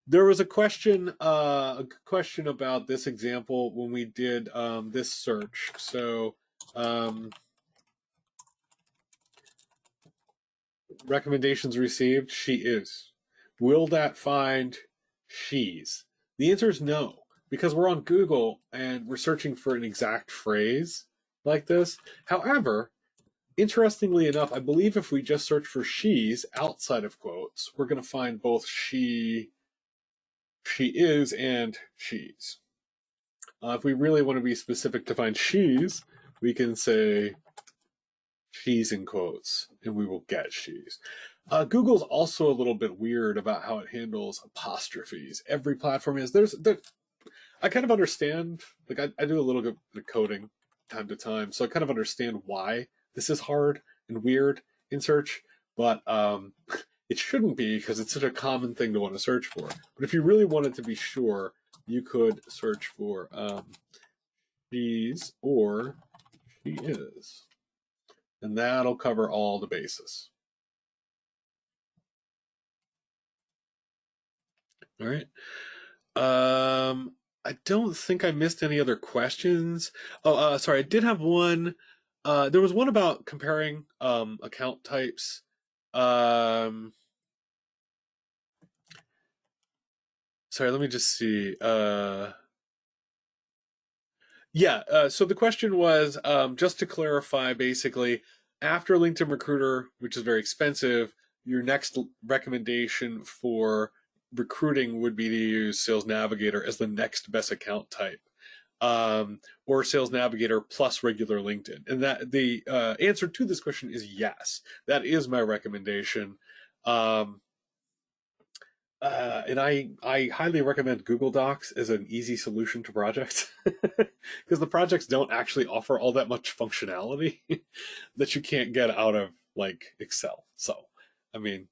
there was a question about this example when we did this search. So recommendations received, she is. Will that find she's? The answer is no, because we're on Google and we're searching for an exact phrase like this. However, interestingly enough, I believe if we just search for she's outside of quotes, we're going to find both she is, and she's. If we really want to be specific to find she's, we can say she's in quotes, and we will get she's. Google's also a little bit weird about how it handles apostrophes. Every platform is. I kind of understand. Like I do a little bit of coding time to time, so I kind of understand why this is hard and weird in search. But it shouldn't be because it's such a common thing to want to search for. But if you really wanted to be sure, you could search for she's or she is, and that'll cover all the bases. All right. I don't think I missed any other questions. Oh, sorry, I did have one. There was one about comparing account types. Um, Sorry, let me just see. Yeah. So the question was, just to clarify, basically, after LinkedIn Recruiter, which is very expensive, your next recommendation for recruiting would be to use Sales Navigator as the next best account type, or Sales Navigator plus regular LinkedIn. And that the answer to this question is yes. That is my recommendation. Um, and I highly recommend Google Docs as an easy solution to projects because the projects don't actually offer all that much functionality that you can't get out of like Excel. So, I mean,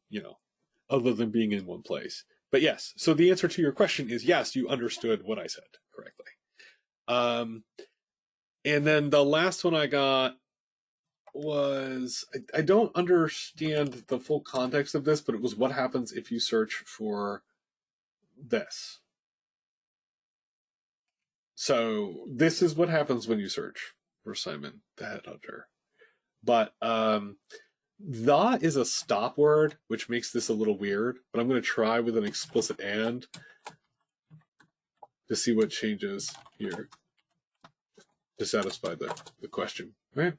other than being in one place. But yes, so the answer to your question is yes, you understood what I said correctly. Um, and then the last one I got was I don't understand the full context of this, but it was what happens if you search for this. So this is what happens when you search for Simon the Headhunter. But the is a stop word, which makes this a little weird. But I'm going to try with an explicit and to see what changes here to satisfy the question. Right.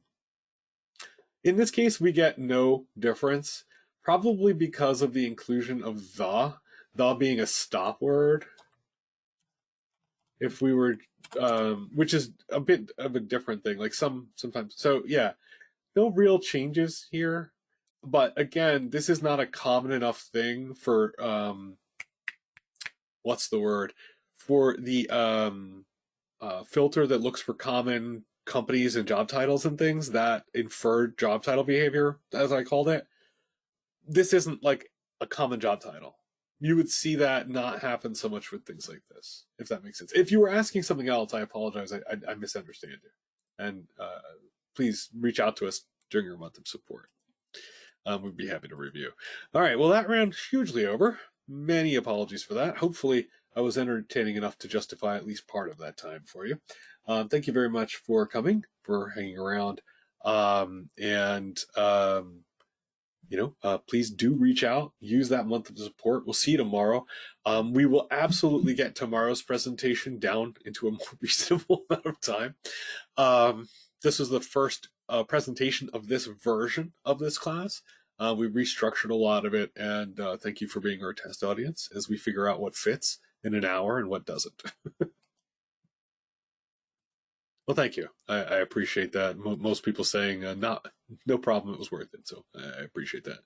In this case, we get no difference, probably because of the inclusion of the being a stop word. If we were, which is a bit of a different thing, like sometimes. So yeah, no real changes here. But again, this is not a common enough thing for what's the word? For the filter that looks for common companies and job titles and things that infer job title behavior, as I called it. This isn't like a common job title. You would see that not happen so much with things like this, if that makes sense. If you were asking something else, I apologize. I misunderstand you. And please reach out to us during your month of support. We'd be happy to review. All right, well, that ran hugely over. Many apologies for that. Hopefully, I was entertaining enough to justify at least part of that time for you. Thank you very much for coming, for hanging around. And please do reach out. Use that month of support. We'll see you tomorrow. We will absolutely get tomorrow's presentation down into a more reasonable amount of time. This was the first presentation of this version of this class. We restructured a lot of it, and thank you for being our test audience as we figure out what fits in an hour and what doesn't. Well, thank you. I appreciate that. Most people saying, no problem, it was worth it. So I appreciate that.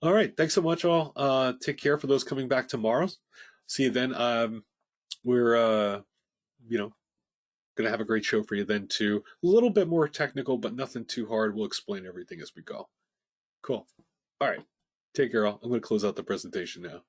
All right. Thanks so much, all. Take care for those coming back tomorrow. See you then. We're, going to have a great show for you then, too. A little bit more technical, but nothing too hard. We'll explain everything as we go. Cool. All right. Take care, all. I'm going to close out the presentation now.